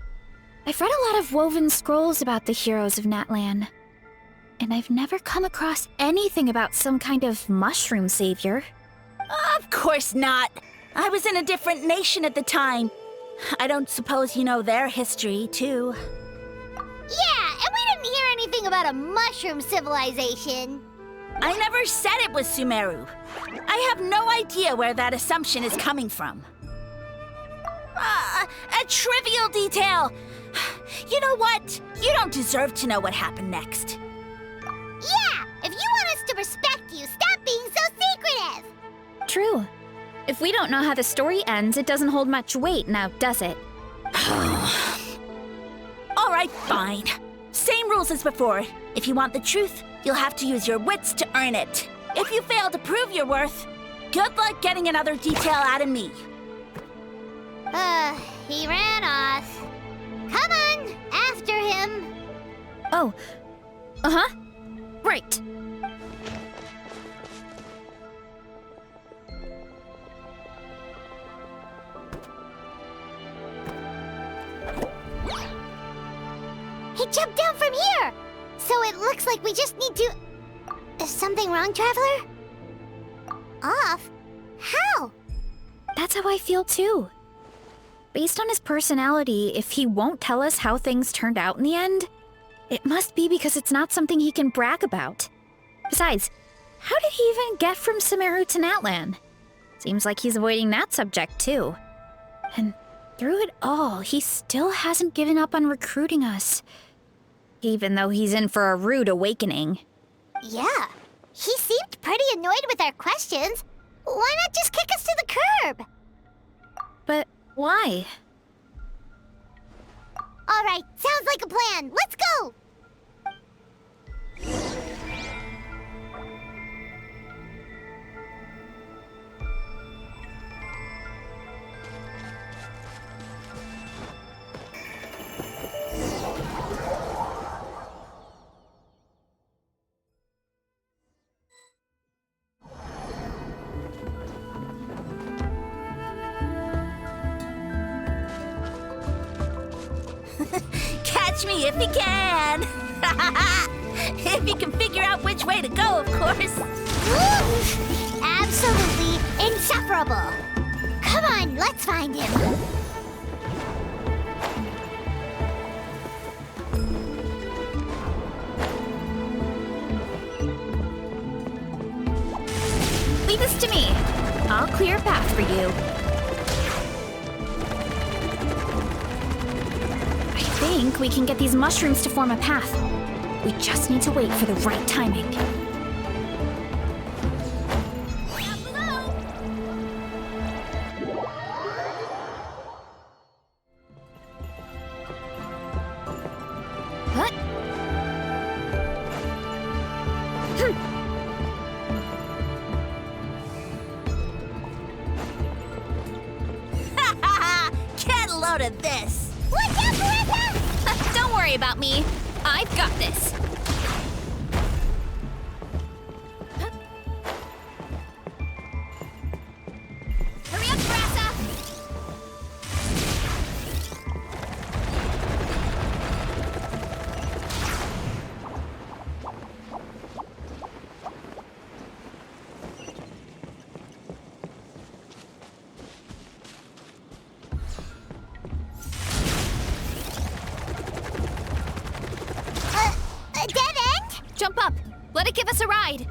I've read a lot of woven scrolls about the heroes of Natlan, and I've never come across anything about some kind of mushroom savior. Of course not. I was in a different nation at the time. I don't suppose you know their history, too. Yeah, and we didn't hear anything about a mushroom civilization. I never said it was Sumeru. I have no idea where that assumption is coming from. A trivial detail. You know what? You don't deserve to know what happened next. Yeah, if you want us to respect you, stop being so secretive. True. If we don't know how the story ends, it doesn't hold much weight now, does it? All right, fine. Same rules as before. If you want the truth, you'll have to use your wits to earn it. If you fail to prove your worth, good luck getting another detail out of me. He ran off. Come on, after him. Oh, uh-huh. Right. He jumped down from here! So it looks like we just need to... Is something wrong, Traveler? Off? How? That's how I feel too. Based on his personality, if he won't tell us how things turned out in the end, it must be because it's not something he can brag about. Besides, how did he even get from Sumeru to Natlan? Seems like he's avoiding that subject too. And through it all, he still hasn't given up on recruiting us. Even though he's in for a rude awakening. Yeah, he seemed pretty annoyed with our questions. Why not just kick us to the curb? But why? All right, sounds like a plan. Let's go! Catch me if you can! If you can figure out which way to go, of course. Absolutely insufferable. Come on, let's find him. Leave this to me. I'll clear a path for you. I think we can get these mushrooms to form a path. We just need to wait for the right timing. What? Get a load of this! Watch out, Marissa! Don't worry about me. I've got this. Hurry up, Marissa! A dead end? Jump up. Let it give us a ride.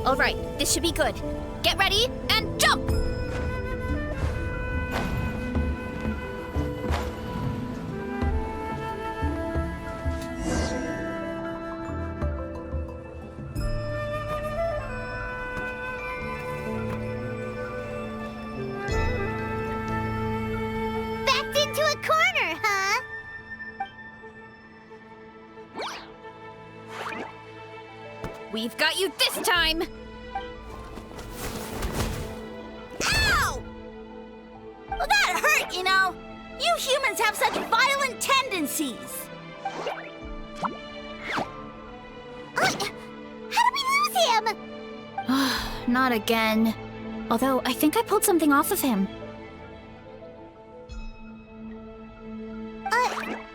All right, this should be good. Get ready and jump! Backed into a corner, huh? We've got you this time! Ow! Well, that hurt, you know. You humans have such violent tendencies. How did we lose him? Not again. Although, I think I pulled something off of him.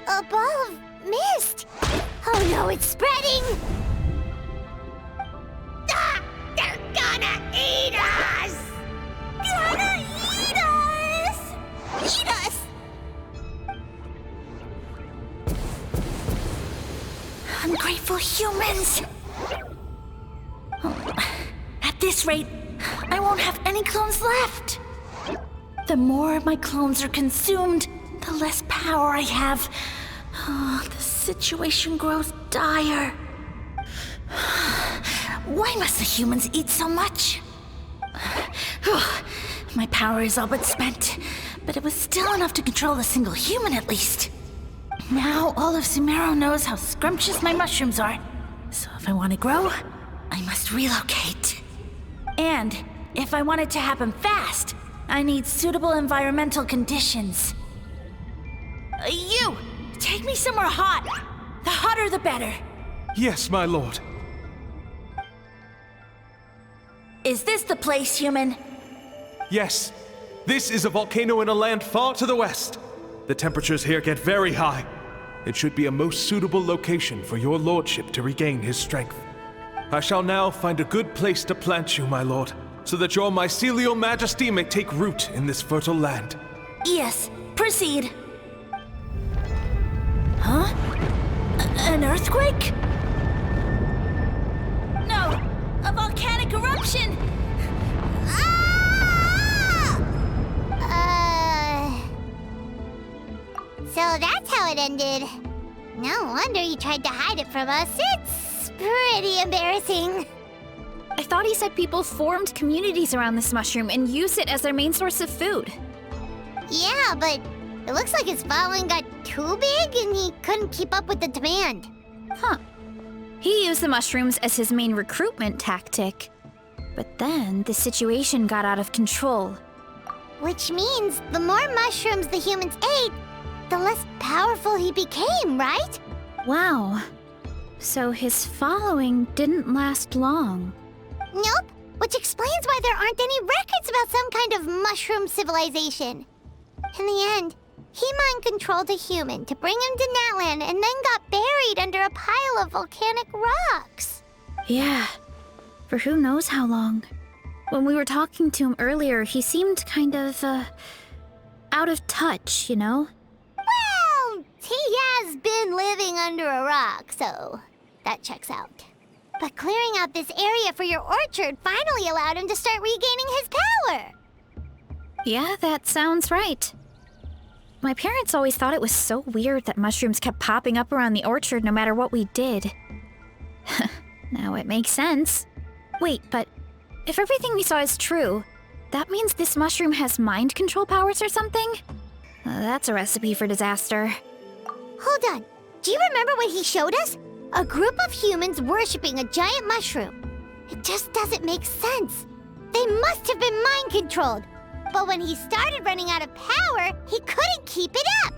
A ball of mist. Oh no, it's spreading. Ah, they're gonna eat us! Gonna eat us! Eat us! Ungrateful humans! At this rate, I won't have any clones left. The more my clones are consumed, the less power I have. Oh, the situation grows dire. Why must the humans eat so much? My power is all but spent, but it was still enough to control a single human at least. Now all of Sumeru knows how scrumptious my mushrooms are. So if I want to grow, I must relocate. And if I want it to happen fast, I need suitable environmental conditions. You! Take me somewhere hot. The hotter the better. Yes, my lord. Is this the place, human? Yes. This is a volcano in a land far to the west. The temperatures here get very high. It should be a most suitable location for your lordship to regain his strength. I shall now find a good place to plant you, my lord, so that your mycelial majesty may take root in this fertile land. Yes, proceed. Huh? An earthquake? No, a volcanic eruption! So that's how it ended. No wonder he tried to hide it from us. It's pretty embarrassing. I thought he said people formed communities around this mushroom and used it as their main source of food. Yeah, but it looks like his following got too big and he couldn't keep up with the demand. Huh. He used the mushrooms as his main recruitment tactic. But then the situation got out of control. Which means the more mushrooms the humans ate, the less powerful he became, right? Wow. So his following didn't last long. Nope, which explains why there aren't any records about some kind of mushroom civilization. In the end, he mind-controlled a human to bring him to Natlan and then got buried under a pile of volcanic rocks. Yeah, for who knows how long. When we were talking to him earlier, he seemed kind of, out of touch, you know? Well, he has been living under a rock, so that checks out. But clearing out this area for your orchard finally allowed him to start regaining his power. Yeah, that sounds right. My parents always thought it was so weird that mushrooms kept popping up around the orchard no matter what we did. Now it makes sense. Wait, but if everything we saw is true, that means this mushroom has mind control powers or something? That's a recipe for disaster. Hold on. Do you remember what he showed us? A group of humans worshipping a giant mushroom. It just doesn't make sense. They must have been mind-controlled. But when he started running out of power, he couldn't keep it up.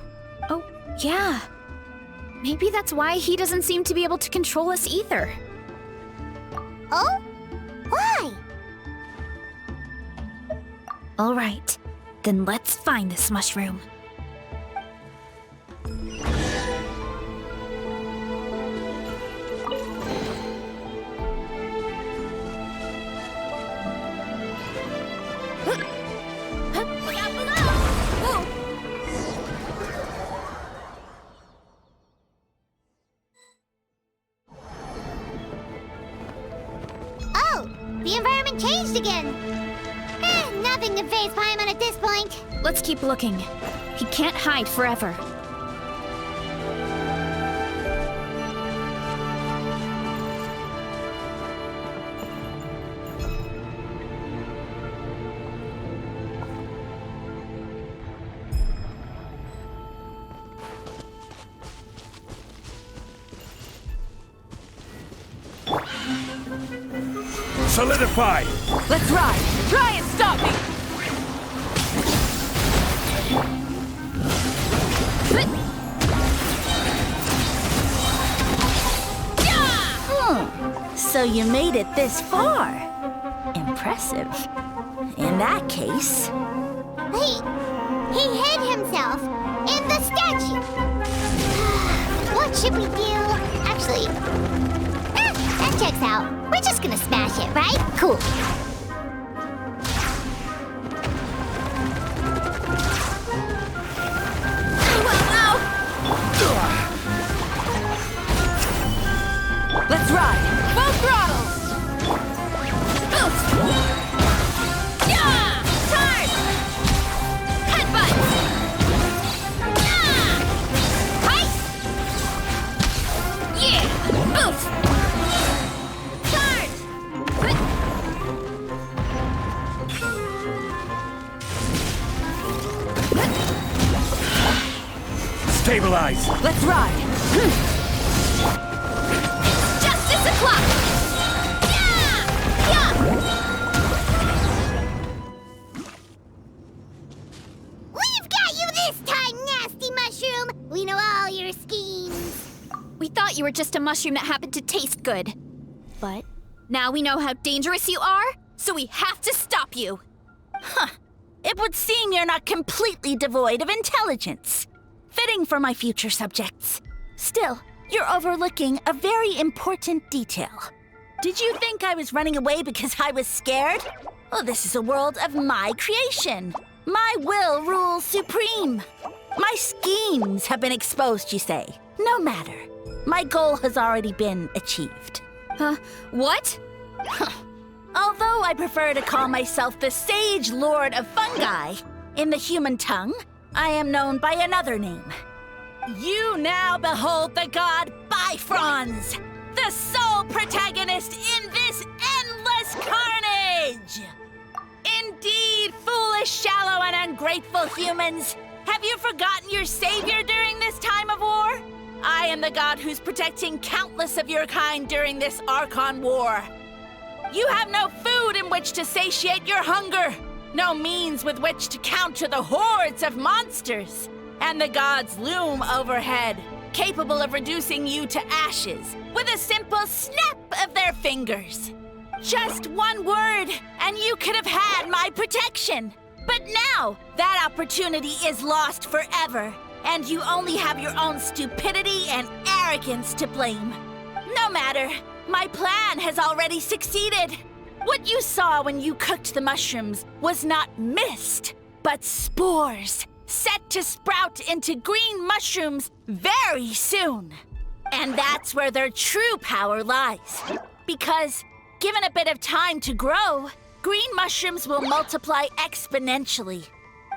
Oh, yeah. Maybe that's why he doesn't seem to be able to control us either. Oh? Why? All right, then let's find this mushroom. Oh, the environment changed again. Nothing to phase Paimon at this point. Let's keep looking. He can't hide forever. Solidify! Let's ride! Try and stop me! So you made it this far. Impressive. In that case... He hid himself in the statue. What should we do? Actually, that checks out. We're just gonna smash it, right? Cool. Let's ride! Full throttle! Yeah! Charge! Headbutt! Yeah! Height! Yeah! Oof! Charge! Stabilize! Let's ride! Justice o'clock! Yeah! thought you were just a mushroom that happened to taste good. But now we know how dangerous you are, so we have to stop you. It would seem you're not completely devoid of intelligence. Fitting for my future subjects. Still, you're overlooking a very important detail. Did you think I was running away because I was scared? Well, this is a world of my creation. My will rules supreme. My schemes have been exposed, you say. No matter. My goal has already been achieved. What? Although I prefer to call myself the Sage Lord of Fungi, in the human tongue, I am known by another name. You now behold the god Bifrons, the sole protagonist in this endless carnage! Indeed, foolish, shallow, and ungrateful humans! Have you forgotten your savior during this time of war? I am the god who's protecting countless of your kind during this Archon War. You have no food in which to satiate your hunger, no means with which to counter the hordes of monsters, and the gods loom overhead, capable of reducing you to ashes with a simple snap of their fingers. Just one word, and you could have had my protection. But now, that opportunity is lost forever, and you only have your own stupidity and arrogance to blame. No matter. My plan has already succeeded. What you saw when you cooked the mushrooms was not mist, but spores, set to sprout into green mushrooms very soon. And that's where their true power lies. Because, given a bit of time to grow, green mushrooms will multiply exponentially.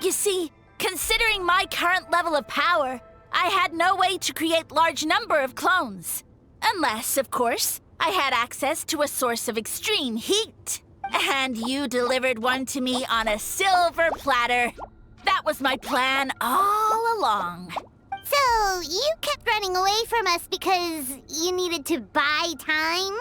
You see, considering my current level of power, I had no way to create large number of clones. Unless, of course, I had access to a source of extreme heat. And you delivered one to me on a silver platter. That was my plan all along. So, you kept running away from us because you needed to buy time?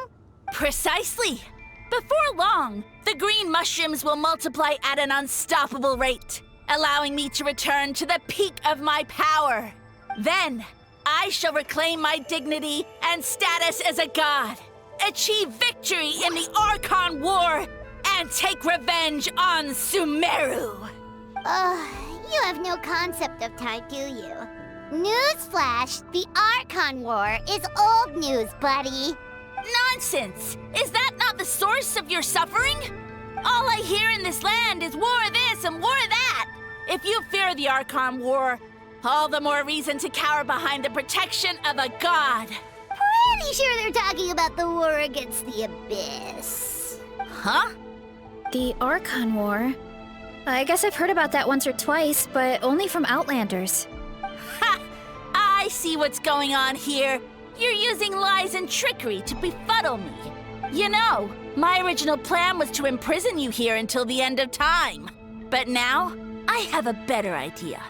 Precisely. Before long, the green mushrooms will multiply at an unstoppable rate, allowing me to return to the peak of my power. Then, I shall reclaim my dignity and status as a god, achieve victory in the Archon War, and take revenge on Sumeru. You have no concept of time, do you? Newsflash, the Archon War is old news, buddy. Nonsense! Is that not the source of your suffering? All I hear in this land is war this and war that. If you fear the Archon War, all the more reason to cower behind the protection of a god. Pretty sure they're talking about the war against the Abyss. Huh? The Archon War? I guess I've heard about that once or twice, but only from Outlanders. Ha! I see what's going on here. You're using lies and trickery to befuddle me. You know, my original plan was to imprison you here until the end of time. But now, I have a better idea.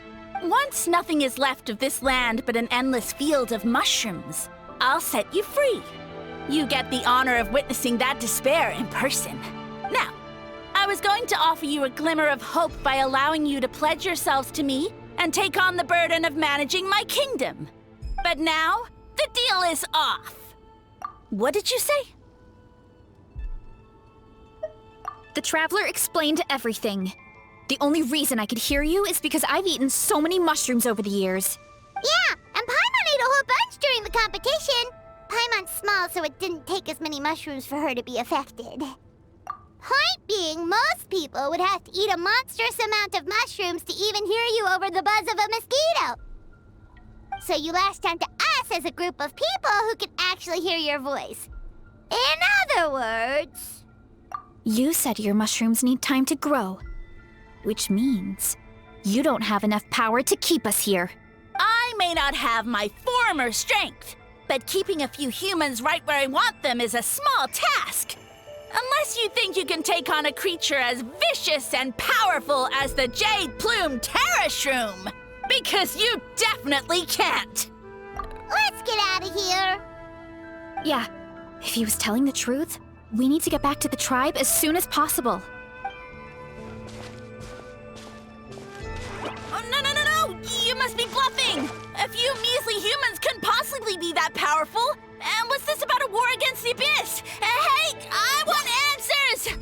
Once nothing is left of this land but an endless field of mushrooms, I'll set you free. You get the honor of witnessing that despair in person. Now, I was going to offer you a glimmer of hope by allowing you to pledge yourselves to me and take on the burden of managing my kingdom. But now, the deal is off. What did you say? The Traveler explained everything. The only reason I could hear you is because I've eaten so many mushrooms over the years. Yeah, and Paimon ate a whole bunch during the competition. Paimon's small, so it didn't take as many mushrooms for her to be affected. Point being, most people would have to eat a monstrous amount of mushrooms to even hear you over the buzz of a mosquito. So you latched onto us as a group of people who can actually hear your voice. In other words... You said your mushrooms need time to grow. Which means you don't have enough power to keep us here. I may not have my former strength, but keeping a few humans right where I want them is a small task. Unless you think you can take on a creature as vicious and powerful as the Jade-Plume Terrashroom. Because you definitely can't. Let's get out of here. Yeah, if he was telling the truth, we need to get back to the tribe as soon as possible. Oh, no! You must be be bluffing! A few measly humans couldn't possibly be that powerful! And what's this about a war against the Abyss? Hey, I want answers!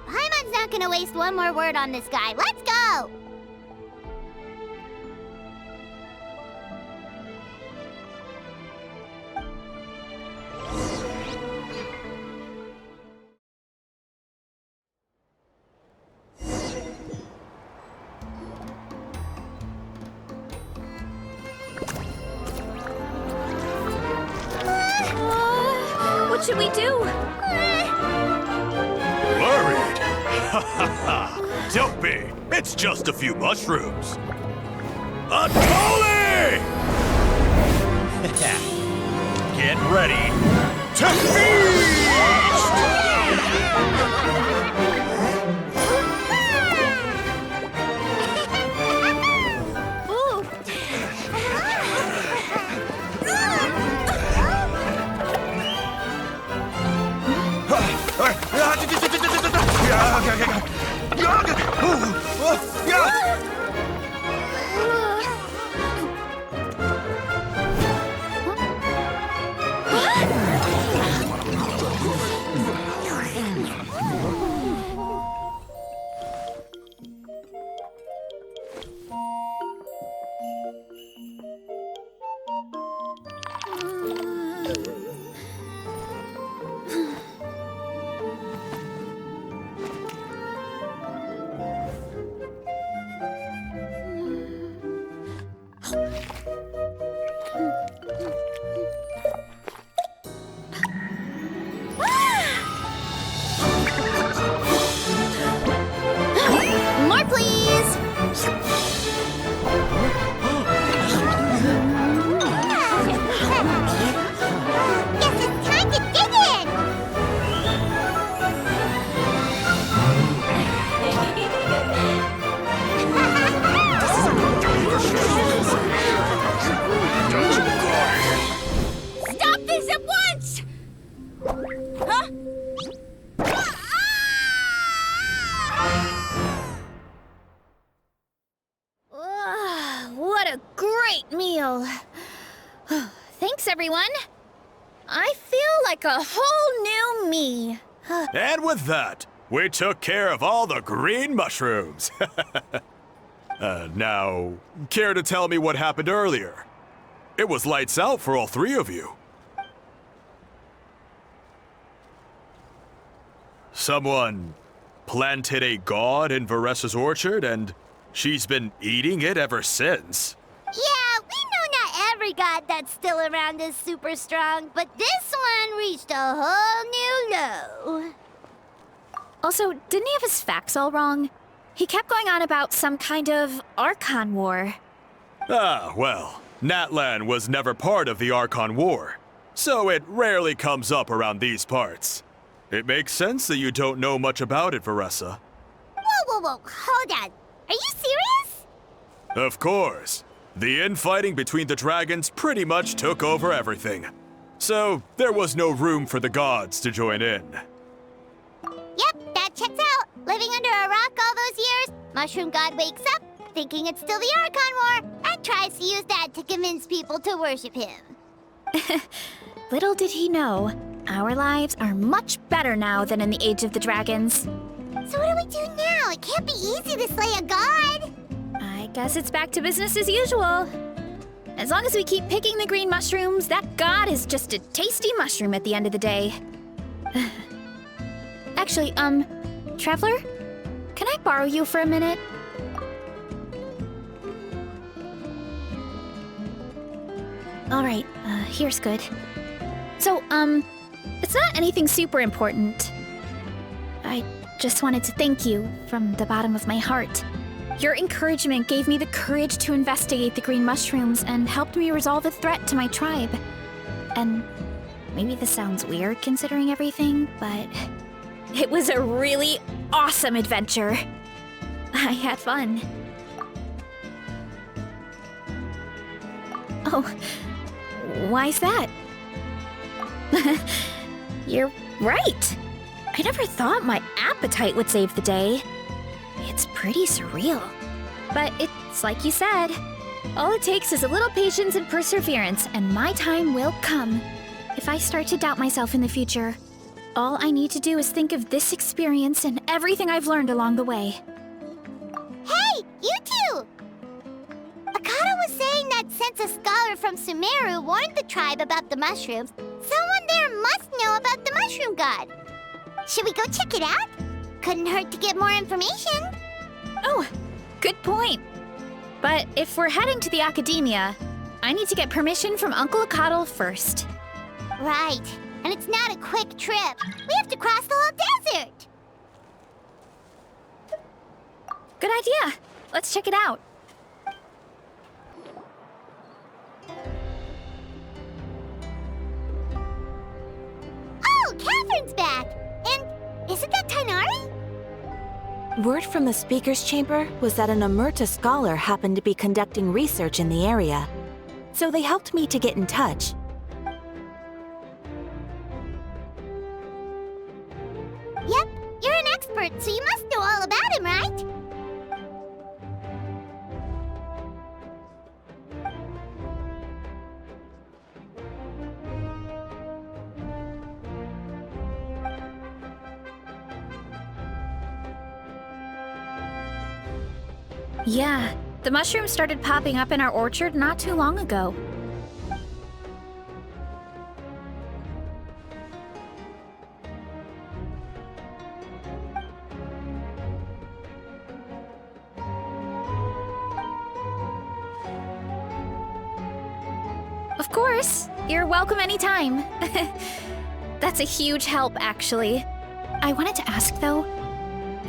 Paimon's not gonna waste one more word on this guy. Let's go! What should we do? Worried? Ha ha ha! Don't be! It's just a few mushrooms! Atoli! Get ready to feast! More, please! Guess it's time to dig in! Stop this at once! Huh? What a great meal! Thanks, everyone. I feel like a whole new me. And with that, we took care of all the green mushrooms. Now, care to tell me what happened earlier? It was lights out for all three of you. Someone planted a god in Varessa's orchard, and she's been eating it ever since. Yeah, we know not every god that's still around is super strong, but this one reached a whole new low. Also, didn't he have his facts all wrong? He kept going on about some kind of Archon War. Ah, well, Natlan was never part of the Archon War, so it rarely comes up around these parts. It makes sense that you don't know much about it, Varessa. Whoa, hold on. Are you serious? Of course. The infighting between the dragons pretty much took over everything. So, there was no room for the gods to join in. Yep, that checks out. Living under a rock all those years, Mushroom God wakes up, thinking it's still the Archon War, and tries to use that to convince people to worship him. Little did he know, our lives are much better now than in the Age of the Dragons. So what do we do now? It can't be easy to slay a god. I guess it's back to business as usual. As long as we keep picking the green mushrooms, that god is just a tasty mushroom at the end of the day. Actually, Traveler? Can I borrow you for a minute? Alright, here's good. So, it's not anything super important. I just wanted to thank you from the bottom of my heart. Your encouragement gave me the courage to investigate the green mushrooms and helped me resolve a threat to my tribe. And maybe this sounds weird considering everything, but it was a really awesome adventure. I had fun. Oh, why's that? You're right. I never thought my appetite would save the day. It's pretty surreal. But it's like you said, All it takes is a little patience and perseverance, and my time will come. If I start to doubt myself in the future, all I need to do is think of this experience and everything I've learned along the way. Hey, you two! Akata was saying that since a scholar from Sumeru warned the tribe about the mushrooms, someone there must know about the mushroom god. Should we go check it out? Couldn't hurt to get more information. Oh, good point. But if we're heading to the academia, I need to get permission from Uncle Akatl first. Right, and it's not a quick trip. We have to cross the whole desert. Good idea. Let's check it out. Oh, Catherine's back! And isn't that Tainari? Word from the speaker's chamber was that an Omerta scholar happened to be conducting research in the area. So they helped me to get in touch. Yep, you're an expert, so you must know all about him, right? Yeah, the mushrooms started popping up in our orchard not too long ago. Of course, you're welcome anytime. That's a huge help, actually. I wanted to ask, though,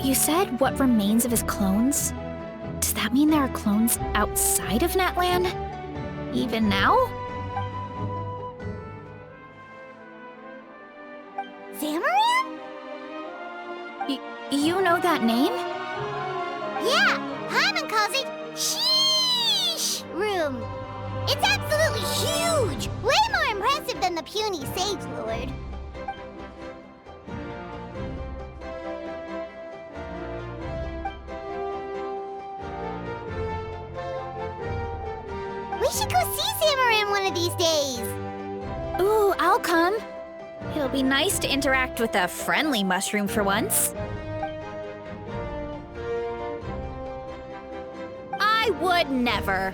you said what remains of his clones? Does that mean there are clones outside of Natlan? Even now? Zamaran? You know that name? Yeah, Hyman calls it Sheesh Room. It's absolutely huge! Way more impressive than the puny Sage Lord. We should go see Zamaran one of these days. Ooh, I'll come. It'll be nice to interact with a friendly mushroom for once. I would never.